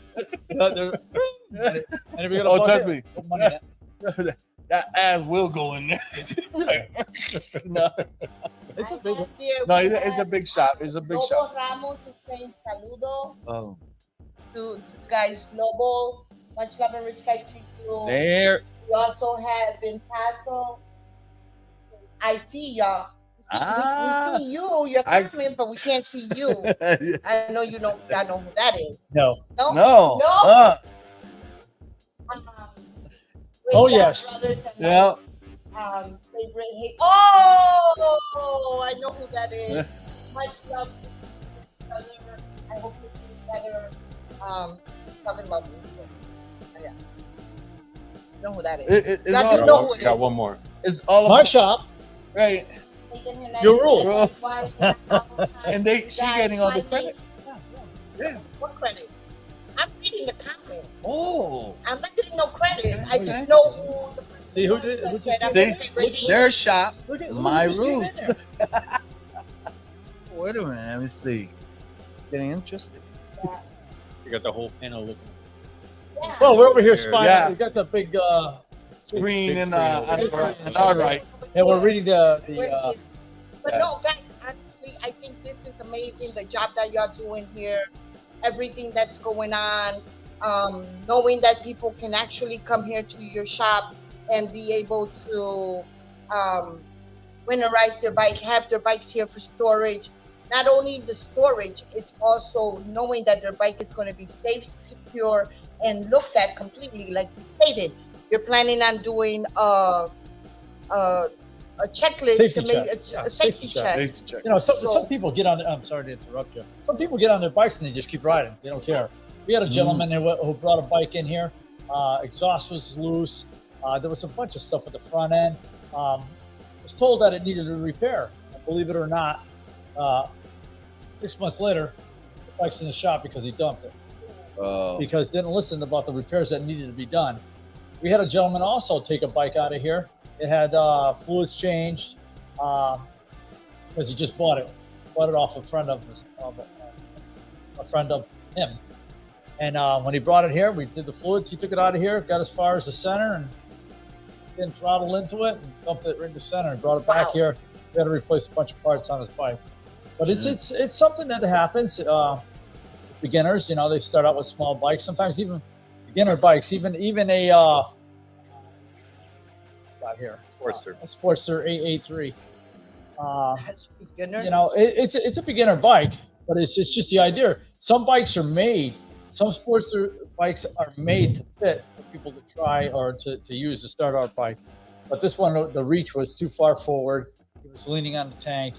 if we got a Oh, bucket, trust me. put money in it. That ass will go in there. no, It's a big one. no, it's a big shop. It's a big Lobo shop. Ramos is saying saludo Oh, to guys. Lobo, much love and respect to you. there. We also have Ventazo. I see y'all. Ah. We see you. You're I- coming, but we can't see you. no. I know you know. I know who that is. No. No. No. Um, Oh, Great Dad yes. Brothers and Yeah. Favorite hate. Oh, I know who that is. Much love to each other. I hope you feel better. Love and love. Yeah. You know who that is. It's Got all, to know who it Got is. one more. it's all My about shop. right. Your rule. And she getting all the credit. Yeah. What credit? I'm reading the comment. Oh, I'm not getting no credit. I Okay. just know who the person See who did? Who said just I'm They- rating. their shop. Look at My who just came room. in there. Wait a minute. Let me see. Getting interested. You got the whole panel looking. Yeah. Well, we're over here spying. Yeah. We got the big. Screen big and screen over on our right. And we're reading the. But Yeah. no, guys, honestly, I think this is amazing. The job that y'all doing here, everything that's going on, knowing that people can actually come here to your shop and be able to winterize their bike, have their bikes here for storage. Not only the storage, it's also knowing that their bike is going to be safe, secure, and looked at completely, like you stated. You're planning on doing a checklist Safety to make check. a Yeah, safety safety check. Let's check. You know, some So- people get on. I'm sorry to interrupt you. Some people get on their bikes and they just keep riding. They don't care. We had a gentleman who brought a bike in here. Exhaust was loose. There was a bunch of stuff at the front end. Was told that it needed a repair. And believe it or not, 6 months later, the bike's in the shop because he dumped it. Because didn't listen about the repairs that needed to be done. We had a gentleman also take a bike out of here. It had fluids changed because he just bought it off a friend of him. And when he brought it here, we did the fluids. He took it out of here, got as far as the center, and then throttled into it and dumped it right in the center and brought it back Wow. here. We had to replace a bunch of parts on his bike. But it's something that happens. Beginners, they start out with small bikes. Sometimes even beginner bikes, even a out here Sportster. a Sportster 883. That's beginner. It's a beginner bike, but it's just the idea. Some bikes are made. Some Sportster bikes are made to fit for people to try or to use to start our bike. But this one, the reach was too far forward. It was leaning on the tank.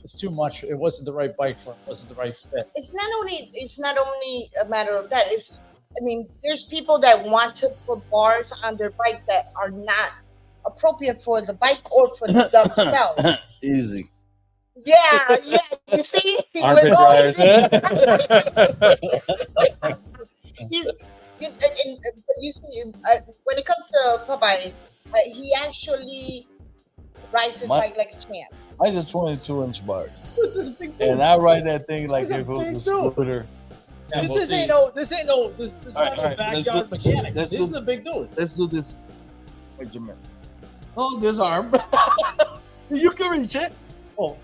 It's too much. It wasn't the right bike for him. It wasn't the right fit. It's not only a matter of that. There's people that want to put bars on their bike that are not appropriate for the bike or for themselves. Easy. Yeah. You see, Armpit We're going- dryers. He's, but you see, when it comes to Popeye, he actually rides his bike like a champ. Mine's a 22-inch bar, This is a big dude. and I ride that thing like That's a if it was big a dude. scooter. Yeah, we'll This see. ain't no All right, not no let's backyard do- mechanic. let's This do- is a big dude. Let's do this measurement. Oh, this arm. You can reach it. Oh,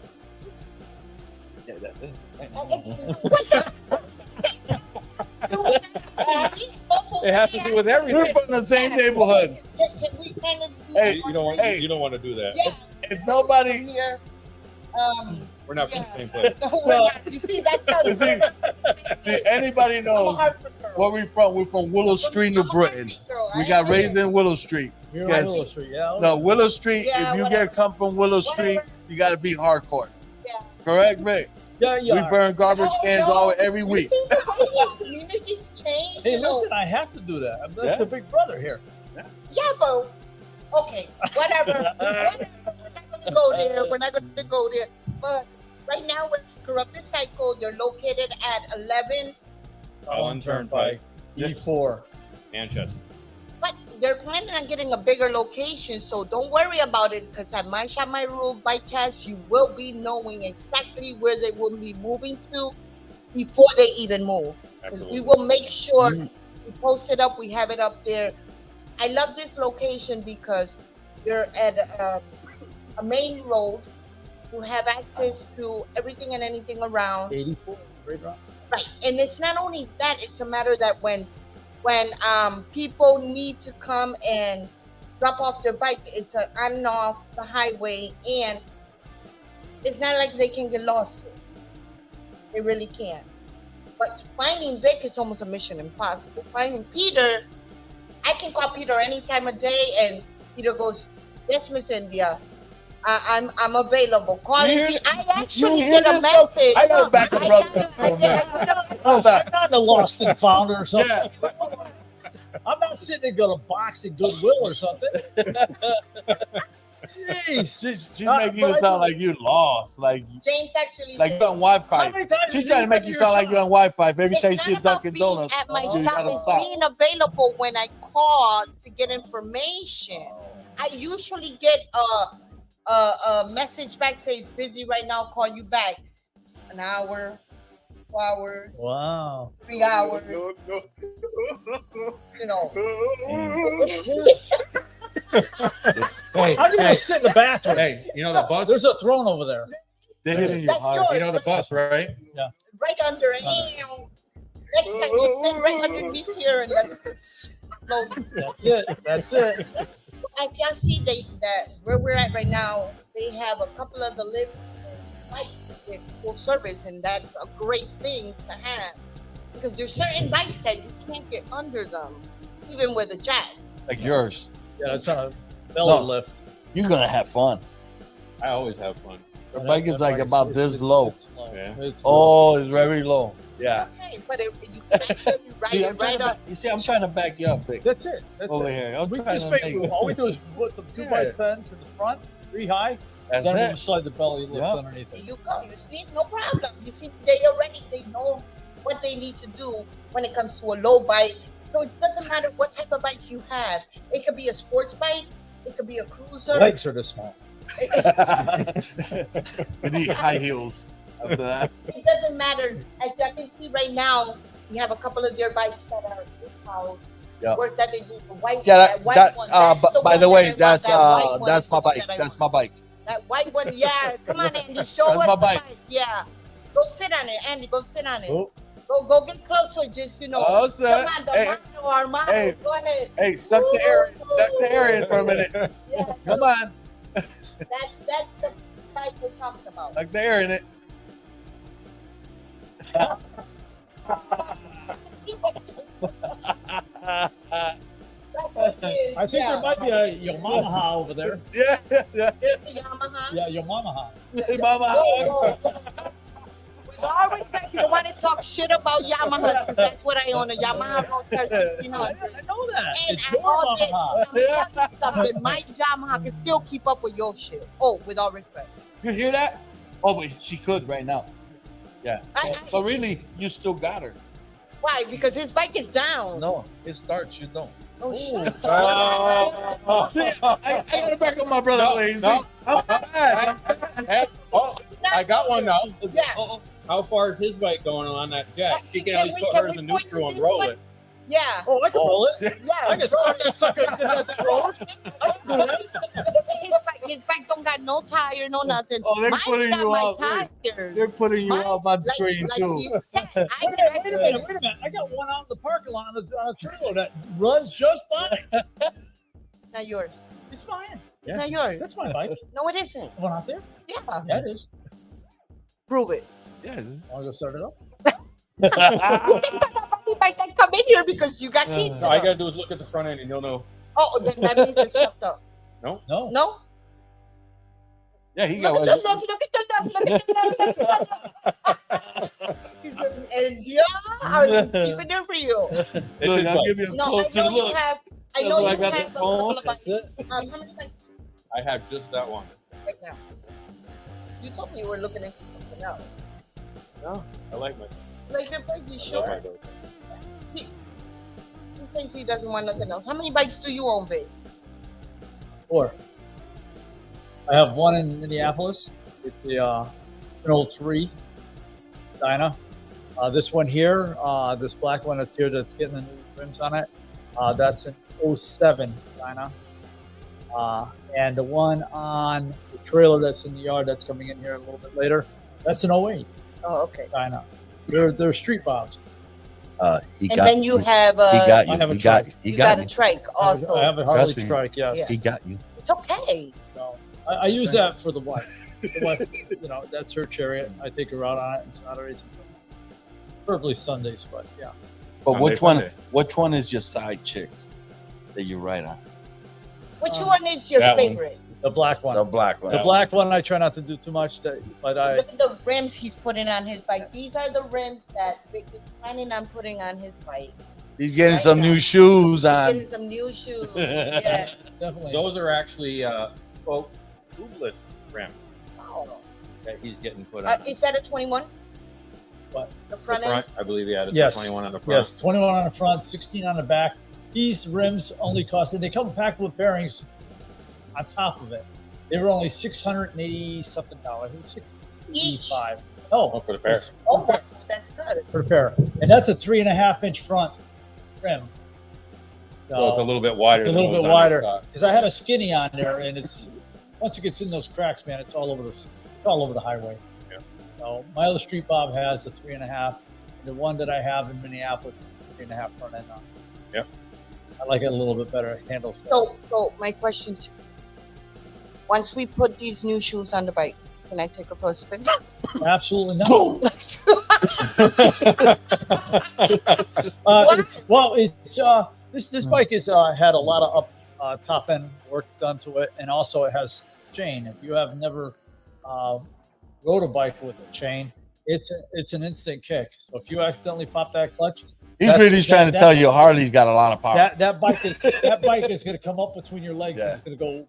Yeah, that's it. It has to do with everything. We're from the same neighborhood. Can we kind of Hey, You don't want. Hey. You don't want to do that. Yeah, If nobody, here. We're not from Yeah. the same place. No, we're not. You see, that's how You see, anybody I'm a knows Hartford girl. where we from. We're from Willow Street, New I'm a Britain. Hartford girl. We I got ain't raised there. in Willow Street. you're Yes. on Willow Street, yeah. No, Willow Street. Yeah, If you whatever. come from Willow Street, Whatever. you got to be hardcore. Yeah. Correct, Rick? Yeah, We burn garbage cans every week. You see the way the communities change. Hey, you know? listen, I have to do that. That's Yeah. the big brother here. Yeah, but okay, whatever. Whatever. We're not gonna go there. We're not gonna go there. But right now, we're in Corrupted Cycle. You're located at 11, Holland Turnpike, E4. Manchester. but they're planning on getting a bigger location. So don't worry about it, because at My Shop My Rule Bikecast, you will be knowing exactly where they will be moving to before they even move. Because we Absolutely. will make sure we post it up. We have it up there. I love this location because you're at a main road. You have access to everything and anything around. 84. Right around. Right. And it's not only that, it's a matter that when people need to come and drop off their bike, it's on and off the highway, and it's not like they can get lost. They really can't. But finding Vic is almost a mission impossible. Finding Peter, I can call Peter any time of day, and Peter goes, "Yes, Miss India, I'm available." Call You me. hear- I actually you hear get a this stuff? message. I gotta back up, brother. Hold on. I'm not a lost and found or something. Yeah. I'm not sitting there going to box at Goodwill or something. Jeez. She's making you sound like you lost. Like James actually you said, on Wi-Fi. How many times She's did trying to make you sound like you're on Wi-Fi. Every it's time not she's about Dunkin' being Donuts. at my you shop, gotta it's stop. being available when I call to get information. I usually get a message back saying it's busy right now, call you back. An hour, 2 hours, Wow. 3 hours, you know. Hey, I'm going to sit in the bathroom. Hey, you know the bus. There's a throne over there. They hit in your That's heart. yours. You know the bus, right? Right under it. Next time you sit right underneath here and let it float. That's it. That's it. As y'all see, that where we're at right now, they have a couple of the lifts and bikes with full service, and that's a great thing to have because there's certain bikes that you can't get under them, even with a jack. Like yours. Yeah, it's on a belly No. lift. You're gonna have fun. I always have fun. The bike is That like bike about this low. It's low. Yeah. It's Oh, it's very low. Yeah. Okay, but if you can actually ride See, it I'm right trying up. to, you see, I'm trying to back you up, Vic. That's it. That's Over it. here. I'm We trying just to make, make all we do is put some 2x10s in the front, 3 high, That's then it. we slide the belly lift Yeah. underneath There it. you go. You see, no problem. You see, they know what they need to do when it comes to a low bike. So it doesn't matter what type of bike you have. It could be a sports bike. It could be a cruiser. Legs are this small. We need high heels after that. It doesn't matter. As I can see right now, we have a couple of their bikes that are in-house. Yeah. Work that they do. The white, Yeah, that white that, one. That's but the by one the that way, I want. that's That white one that's is my the one bike. that I That's want. my bike. That white one, yeah. Come on, Andy, show That's us my the bike. bike. Yeah. Go sit on it, Andy. Go sit on it. Oh, Go get close to it, just Oh, Come sir. on, the Hey, Armando. hey. Go ahead. Hey, suck the air in for a minute. Yeah, Come on, that's the bike we're talking about. suck the air in it. I think there might be a Yamaha over there. Yeah, yeah. It's a Yamaha. Yeah, Yamaha. Mama. With all respect, you don't want to talk shit about Yamaha because that's what I own, a Yamaha Roadster I 1600. know that. And It's I your all this, Yamaha. I'm gonna tell you something. My Yamaha can still keep up with your shit. Oh, with all respect. You hear that? Oh, but she could right now. Yeah. But really, you still got her. Why? Because his bike is down. No, it starts. You don't. Oh, shit. See, I gotta back up my brother. No, Lazy. no. I'm bad. Oh, I got one now. Yeah. Oh, How far is his bike going on that jack? She can Can at least we- put can hers we in point neutral to and this roll one? it. Yeah. Oh, I can roll it. shit. Yeah. I can suck that sucker into that roller. I can do that. His bike don't got no tire, no nothing. Oh, they're Mine's putting got you my off. tires. They're putting you Mine- up on screen like too. you said, Wait a minute. I got one out in the parking lot on a trailer that runs just fine. It's not yours. It's mine. It's not yours. That's my bike. No, it isn't. The one out there? Yeah. Yeah, it is. Prove it. Yeah. Want to go start it up? You can start up any bike that come in here because you got keys. So to all you them. gotta do is look at the front end and you'll know. Oh, then that means it's shut up. No. No? Yeah, he Look got at one. the look, look at the look, look at the look, look at the He's looking, and yeah, I'm keeping it for you. It's Look, his I'll bike. give you a No, I closer know you look. have. I That's know why I you got the have a couple phone. of bikes. That's it. How many bikes I have just that one. right now? You told me you were looking at something else. No, I like my. Like your bike, you I love sure? my bike. In case he doesn't want nothing else. How many bikes do you own, babe? 4. I have one in Minneapolis. It's the an 03 Dyna. This one here, this black one that's here that's getting the new rims on it, that's an 07 Dyna. And the one on the trailer that's in the yard that's coming in here a little bit later, that's an 08 Oh, okay. Dyna. They're street bobs. He And then you have He got I you. have a He got trike. you. you He got got a you. trike I also. have a Harley Trust me. trike, yeah. Yeah. He got you. It's okay. So I use that for the wife. The wife, you know, that's her chariot. I take her out on it on Saturdays and Sundays. Preferably Sundays, but yeah. But Sunday, which one? Sunday. Which one is your side chick that you ride on? Which one is your that one. favorite? The black one. The black one. The black one, I try not to do too much, but I Look at the rims he's putting on his bike. These are the rims that Vic is planning on putting on his bike. He's getting Right some now. new shoes on. Getting some new shoes. Yeah. definitely. Those are actually spoke tubeless rim Wow. that he's getting put on. Is that a 21? What? The The front end? front, I believe, yeah, it's Yes. 21 on the front. Yes, 21 on the front, 16 on the back. These rims only cost, and they come packed with bearings on top of it. They were only $680 something dollars. It was $685. Oh, No, for the pair. Oh, that's good. per pair, and that's a 3.5 inch front rim. So it's a little bit wider. a than little what was bit on wider. the stock. Because I had a skinny on there, and it's once it gets in those cracks, man, it's all over the highway. Yeah. So my other street bob has a 3.5. The one that I have in Minneapolis, 3.5 front end on. Yep. I like it a little bit better. It handles better. So my question to you. Once we put these new shoes on the bike, can I take it for a spin? Absolutely not. What? This bike is had a lot of top end work done to it, and also it has chain. If you have never rode a bike with a chain, it's an instant kick. So if you accidentally pop that clutch, He's really trying to tell you Harley's got a lot of power. that bike is going to come up between your legs and it's going to go.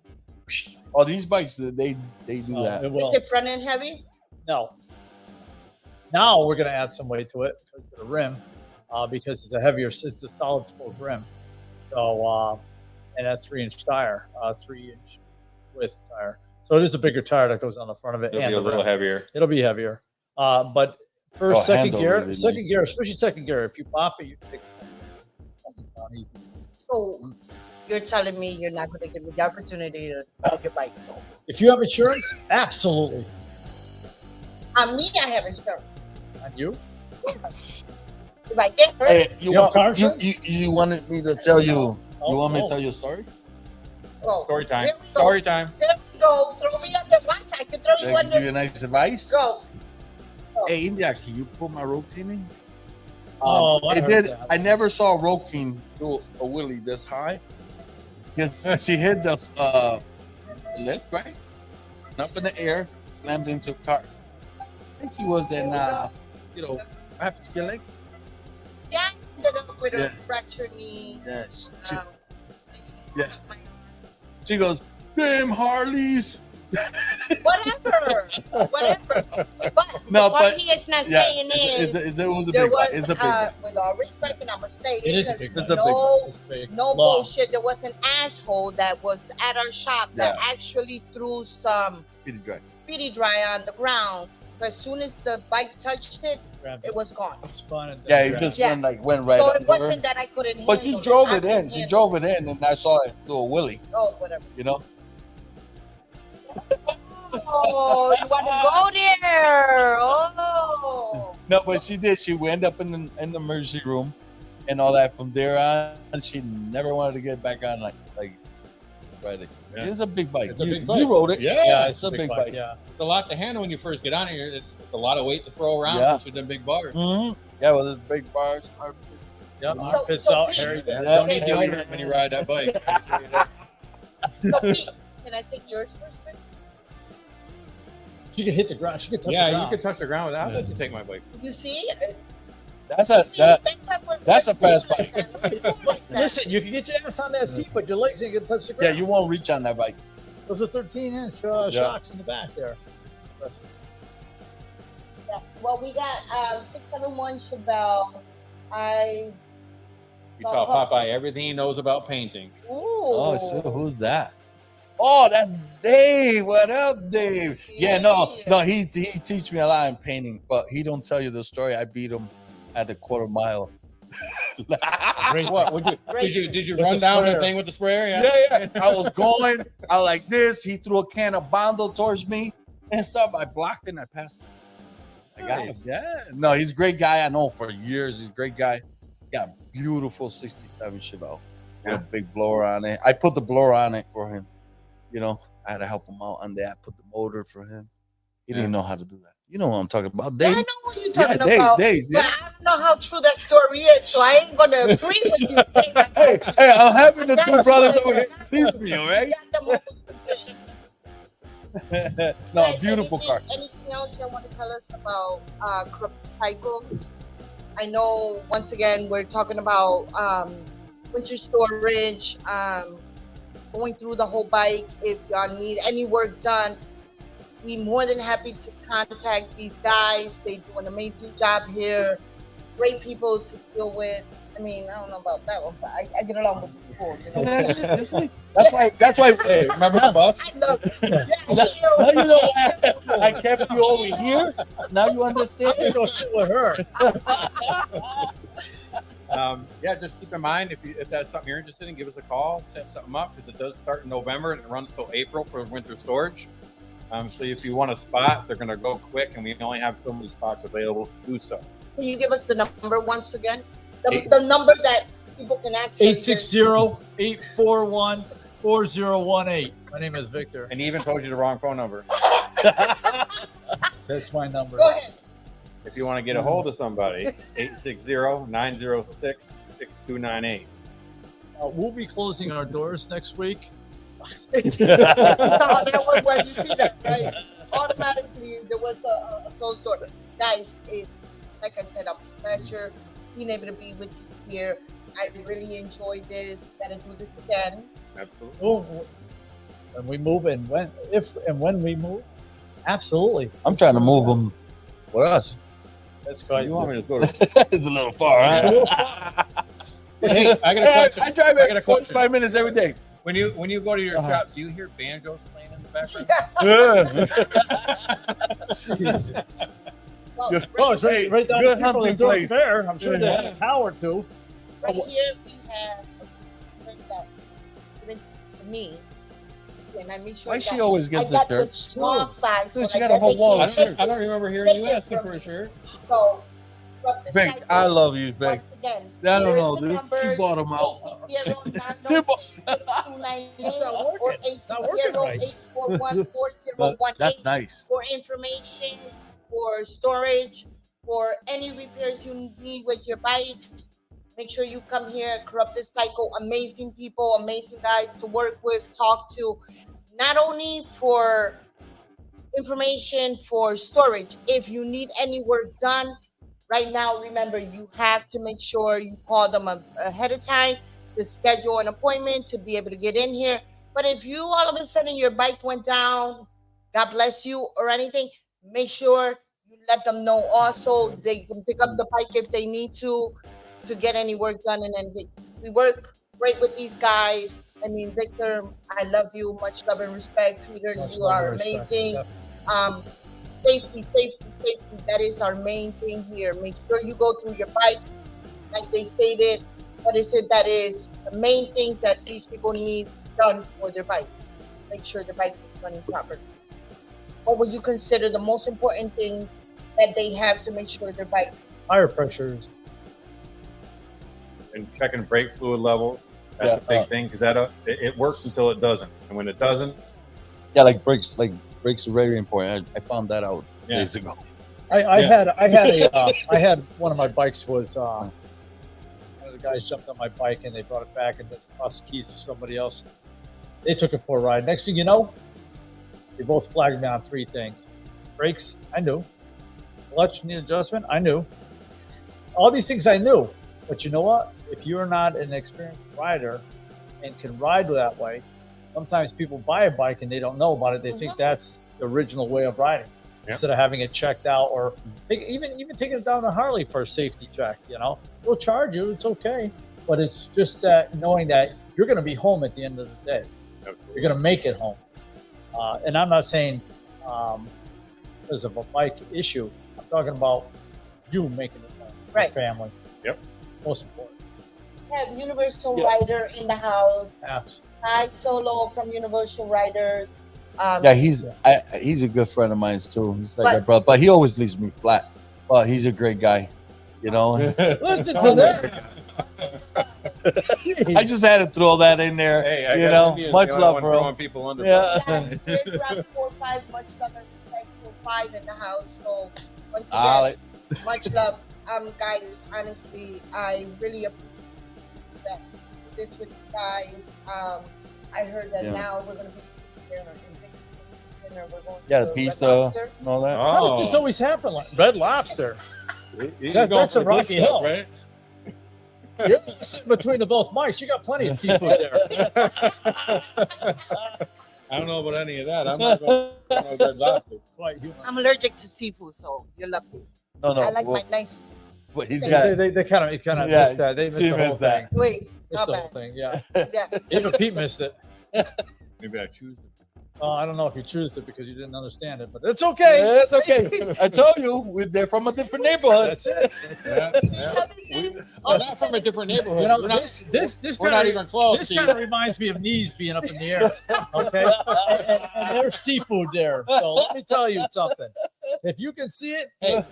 Oh, these bikes, they do that. It will. Is it front end heavy? No. Now we're going to add some weight to it because of the rim, because it's a solid spoke rim. So, and that 3-inch tire, 3-inch width tire. So it is a bigger tire that goes on the front of it. It'll and be a the little rim. heavier. It'll be heavier. But for second handle gear, really second nice. gear, especially second gear, if you pop it, you take it down easy. So you're telling me you're not going to give me the opportunity to ride your bike? If you have insurance, absolutely. On me, I have insurance. And you? If I get hurt, Hey, you You have car want insurance? you wanted me to tell you? Oh, You want me to oh. tell you a story? oh, Story time. There we go. Story time. There we go. Throw me under once. I can throw Can you I give under. you a nice advice? Go. Hey, India, can you pull my road cleaning? Oh, I it heard did. that. I never saw Road King do a wheelie this high. Because she hit the lift, right? Up in the air, slammed into a car. I think she was in, what happened to your leg? Yeah, I ended up with Yeah. a fractured knee. Yes. Um, Yeah. She goes, damn Harleys. Whatever. But No, what but- he is not Yeah, saying is it was a there big bike. It's a was, big bike. with all respect, and I'm gonna say It is a because big It's a big no, It's big. no Long. bullshit. There was an asshole that was at our shop that Yeah. actually threw some Speedy drive. speedy dry on the ground. But as soon as the bike touched it, Grabbed it was gone. spun and Yeah, he grabbed just Yeah. went right So under it wasn't her. that I couldn't. But you handle drove I it could in. She handle drove it in, and I saw it do a wheelie. Oh, whatever. You know. Oh, you want to go there? Oh. No, but she did. She wound up in the emergency room, and all that. From there on, and she never wanted to get back on like right. Yeah. It's a big bike. It's a you, big bike. you rode it. Yeah, it's a big bike. Yeah. It's a lot to handle when you first get on here. It's a lot of weight to throw around Yeah. with them big bars. Mhm. Yeah, well, there's big bars. Yep. So- Armpits so out, Pete- hairy. Yeah. Don't need Okay. deodorant when you ride that bike. So, Pete, can I take yours first? Then? She could hit the ground. She could touch the Yeah, ground. you could touch the ground without let you take my bike. You see? That's a See, that. what- that's a fast bike. Like that. Listen, you can get your ass on that seat, but your legs ain't gonna touch the Yeah, ground. you won't reach on that bike. Those are 13-inch Yeah. shocks in the back there. Yeah. Well, we got 671 Chevelle. You taught Popeye everything he knows about painting. Ooh. Oh, shit, who's that? Oh, that's Dave. What up, Dave? Yeah, no, he teach me a lot in painting, but he don't tell you the story. I beat him at the quarter mile. What? Did you With run the down the sprayer. thing with the sprayer? Yeah. I was going. I was like this. He threw a can of Bondo towards me and stuff. I blocked it and I passed. I got him. Nice. Yeah. No, he's a great guy. I know him for years. He's a great guy. Got a beautiful 67 Chevelle. Got a big blower on it. I put the blower on it for him. You know, I had to help him out on that. I put the motor for him. He didn't know how to do that. You know what I'm talking about. Yeah, I Dave. know what you're Yeah, talking Dave, about. Dave. But I don't know how true that story is, so I ain't gonna agree with you. Dave. I Hey, got you. hey, I'm having the I got two you. brothers over here. Leave me, all right? You got the most- No, Guys, beautiful car. Anything else you want to tell us about cycles? I know once again we're talking about winter storage, going through the whole bike. If y'all need any work done, be more than happy to contact these guys. They do an amazing job here. Great people to deal with. I mean, I don't know about that one, but I get along with the people. You know? That's why. Hey, remember the bus? I love Now you know why I kept you over here. Now you I'm understand. gonna go sit with her. Yeah, just keep in mind if that's something you're interested in, give us a call, set something up because it does start in November and it runs till April for winter storage. So if you want a spot, they're going to go quick, and we only have so many spots available to do so. Can you give us the number once again? The number that people can actually 860-841-4018. My name is Victor. And he even told you the wrong phone number. That's my number. Go ahead. If you want to get a hold of somebody, 860-906-6298. We'll be closing our doors next week. That was when you see that, right? Automatically, there was a closed door. Guys, it's like I said, a pleasure being able to be with you here. I really enjoyed this. Gotta do this again. Absolutely. Oh, when we move and when we move, absolutely. I'm trying to move them with us. That's quite. You want me to go to? It's a little far, huh? Hey, I got a question. I drive I got a it question. 45 minutes every day. When you go to your shop, do you hear banjos playing in the background? Jesus. Well, Good. Oh, it's right down Good the people hunting that do it place. fair. I'm sure they have a tower too. right here we have a thing that given to me. And I make sure Why I she got- always I get the got the shirt? small size. Dude, so she like got a that whole they wall can of take shirts. I don't remember hearing you asking for a shirt. So, from the Vic, side, I love you, Vic. once again, I don't here's know, the dude. numbers, She bought them out. 809-6298 or It's not working right. 808-414-0118 That's nice. for information, for storage, for any repairs you need with your bikes. Make sure you come here, Corrupted Cycle. Amazing people, amazing guys to work with, talk to. Not only for information, for storage. If you need any work done, right now, remember, you have to make sure you call them ahead of time to schedule an appointment to be able to get in here. But if you all of a sudden your bike went down, God bless you, or anything, make sure you let them know also. They can pick up the bike if they need to get any work done. And then we work great with these guys. I mean, Victor, I love you. Much love and respect. Peter, Much you love are and respect. amazing. Safety. That is our main thing here. Make sure you go through your bikes, like they stated. What is it that is the main things that these people need done for their bikes? Make sure the bike is running properly. What would you consider the most important thing that they have to make sure their bike? Tire pressures. And checking brake fluid levels. That's Yeah, a big thing because it works until it doesn't, and when it doesn't, Yeah, like brakes are very important. I found that out Yeah. days ago. I had one of my bikes was one of the guys jumped on my bike and they brought it back and then tossed the keys to somebody else. They took it for a ride. Next thing you know, they both flagged me on 3 things. Brakes, I knew. Clutch need adjustment, I knew. All these things I knew. But you know what? If you're not an experienced rider and can ride that way, sometimes people buy a bike and they don't know about it. They think that's the original way of riding. Yep. Instead of having it checked out or even taking it down to Harley for a safety check, they'll charge you. It's okay. But it's just that knowing that you're going to be home at the end of the day. You're going to make it home. And I'm not saying because of a bike issue. I'm talking about you making it home. Your Right. family. Yep. Most important. We have Universal Rider in the house. Apps. Hi, Solo from Universal Riders. Yeah, he's a good friend of mine too. He's like But- a brother, but he always leaves me flat. But he's a great guy, Listen to that. I just had to throw that in there. hey, I you gotta know, be the much only love, one bro. throwing people under. Yeah. Aircraft 4-5, much love and respect for 5 in the house. So once again, Solid. much love. Guys, honestly, I really appreciate that this with you guys. I heard that Yeah. now we're gonna be dinner. We're going Yeah, to the Red pizza Lobster. and all that. How does this always happen? Like Red Lobster. He's That- going that's for a the good Rocky stuff, Hill. right? You're sitting between the both mics. You got plenty of seafood there. I don't know about any of that. I'm not going to Red Lobster. Quite human. I'm allergic to seafood, so you're lucky. No, I like well, my nice. but he's They- got. They kind of Yeah, missed that. They missed she the whole missed that. thing. Wait, Missed not the whole bad. thing. Yeah. Yeah. Even Pete missed it. Maybe I choose it. I don't know if you choose it because you didn't understand it, but it's okay. It's okay. I told you they're from a different neighborhood. That's it. Yeah, yeah. We're not from a different neighborhood. You know, we're not, this we're not kind even close. this to kind you. of reminds me of knees being up in the air. Okay, and there's seafood there. So let me tell you something. If you can see it, Hey,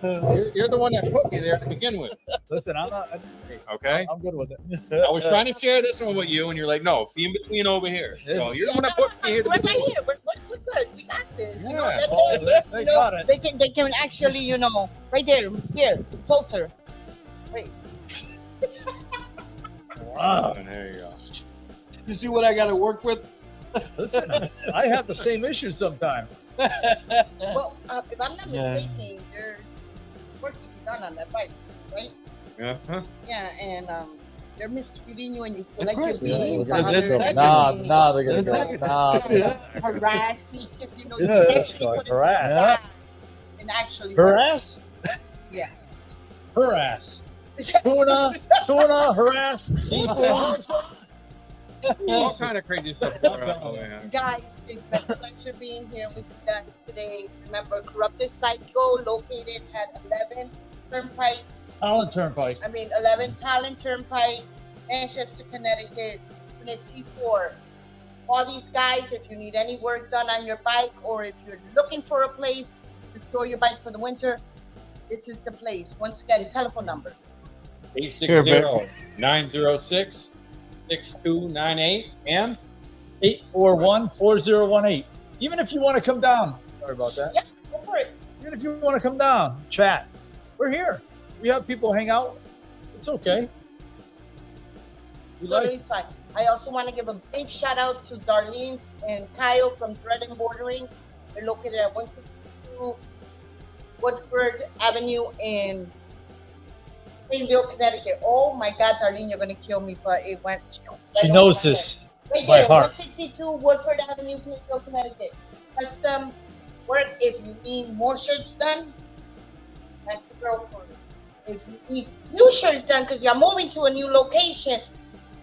you're the one that put me there to begin with. listen, I'm not. Hey, Okay. I'm good with it. I was trying to share this one with you, and you're like, no, be in between over here. So you're the one that put me here to We're right begin with. here. We're good. We got this. You know, Yeah. let Oh, them- they you know, got it. they can actually, right there, here, closer. Wait. Wow. And there you go. You see what I got to work with? Listen, I have the same issue sometimes. Well, if I'm not Yeah. mistaken, there's work to be done on that bike, right? Uh-huh. Yeah, and they're mistreating you, and you feel Of like you're course, being yeah. They're Nah, they're gonna They're go. Nah, harassing. If you know, Yeah. you actually put it Harass. back and actually harass, Yeah. harass, tuna, harass, seafood. All kind of crazy stuff going on. Oh, yeah. Guys, it's been a pleasure being here with you guys today. Remember, Corrupted Psycho, located at 11 Turnpike. Holland Turnpike. 11 Talent Turnpike, Manchester, Connecticut, Unit T4. All these guys, if you need any work done on your bike, or if you're looking for a place to store your bike for the winter, this is the place. Once again, telephone number. 860-906-6298 and 841-4018. Even if you want to come down, sorry about that. Yeah, go for it. Even if you want to come down, chat. We're here. We have people hang out. It's okay. We like Totally fine. I also want to give a big shout out to Darlene and Kyle from Thread and Bordering. They're located at 162 Woodford Avenue in Plainville, Connecticut. Oh my God, Darlene, you're gonna kill me, but it went. She knows this Right by there, heart. 162 Woodford Avenue, Plainville, Connecticut. Custom work. If you need more shirts done, that's the girl for you. If you need new shirts done because you're moving to a new location,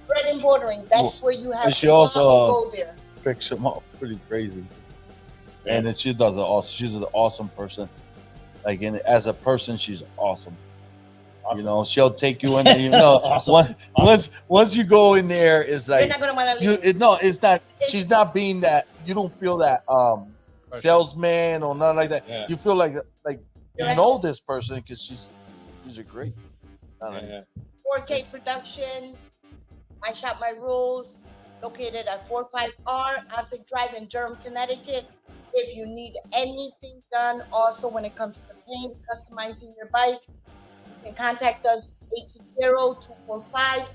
Thread and Bordering, that's where you have and she to also, go there. Picks him up pretty crazy. And then she does it awesome. She's an awesome person. Like, as a person, she's awesome. You know, she'll take you in there. You know, Awesome. once you go in there, it's You're like not gonna want to you. leave. No, it's not. She's not being that. You don't feel that salesman or nothing like that. Yeah. You feel like you You're know this person because she's a great. Yeah. 4K Production. I Shop My Rules, located at 45R Osage Drive in Durham, Connecticut. If you need anything done, also when it comes to paint, customizing your bike, you can contact us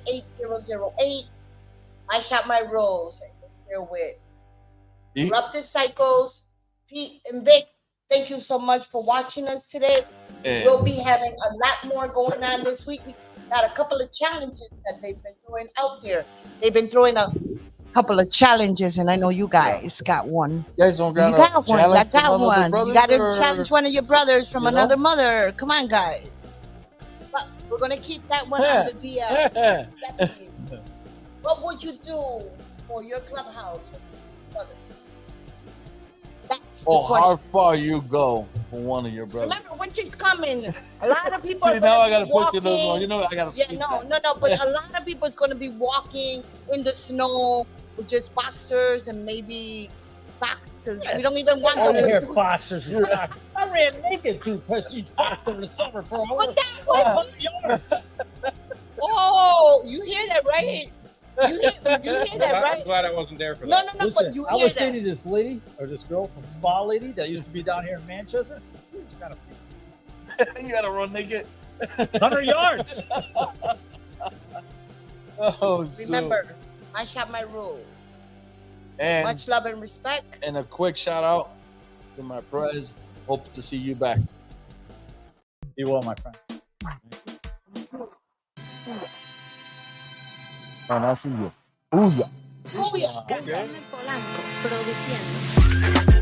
860-245-8008. I Shop My Rules. Here with Corrupted Psychos, Pete and Vic. Thank you so much for watching us today. We'll be having a lot more going on this week. We got a couple of challenges that they've been throwing out there. They've been throwing a couple of challenges, and I know you guys got one. You guys don't got You got one. challenge I got from one of the one. You brothers, got to or- challenge one of your brothers from You know? another mother. Come on, guys. But we're gonna keep that one on the DL. Definitely. What would you do for your clubhouse with your brother? That's the Or question. how far you go for one of your brothers? Remember, winter's coming. A lot of people See, are now I gonna gotta be push you a little walking. more. You know, I gotta. Yeah, speak no, that. but a lot of people is going to be walking in the snow with just boxers and maybe socks because we don't even want I them. hear boxers and socks. I ran naked through Prestige Park in the summer for a whole But that was, yards. oh, you hear that, right? You hear I'm that, glad- right? I'm glad I wasn't there for No, that. no, Listen, but you I hear was that. dating this lady or this girl from Spa Lady that used to be down here in Manchester. She was kind of You gotta run naked. 100 yards. Oh, shoot. Remember, I shop my rules. And Much love and respect. and a quick shout out to my prez. Hope to see you back. Be well, my friend. And I'll see you. Ooh, yeah. Oh, yeah. Carmen Polanco, produciendo.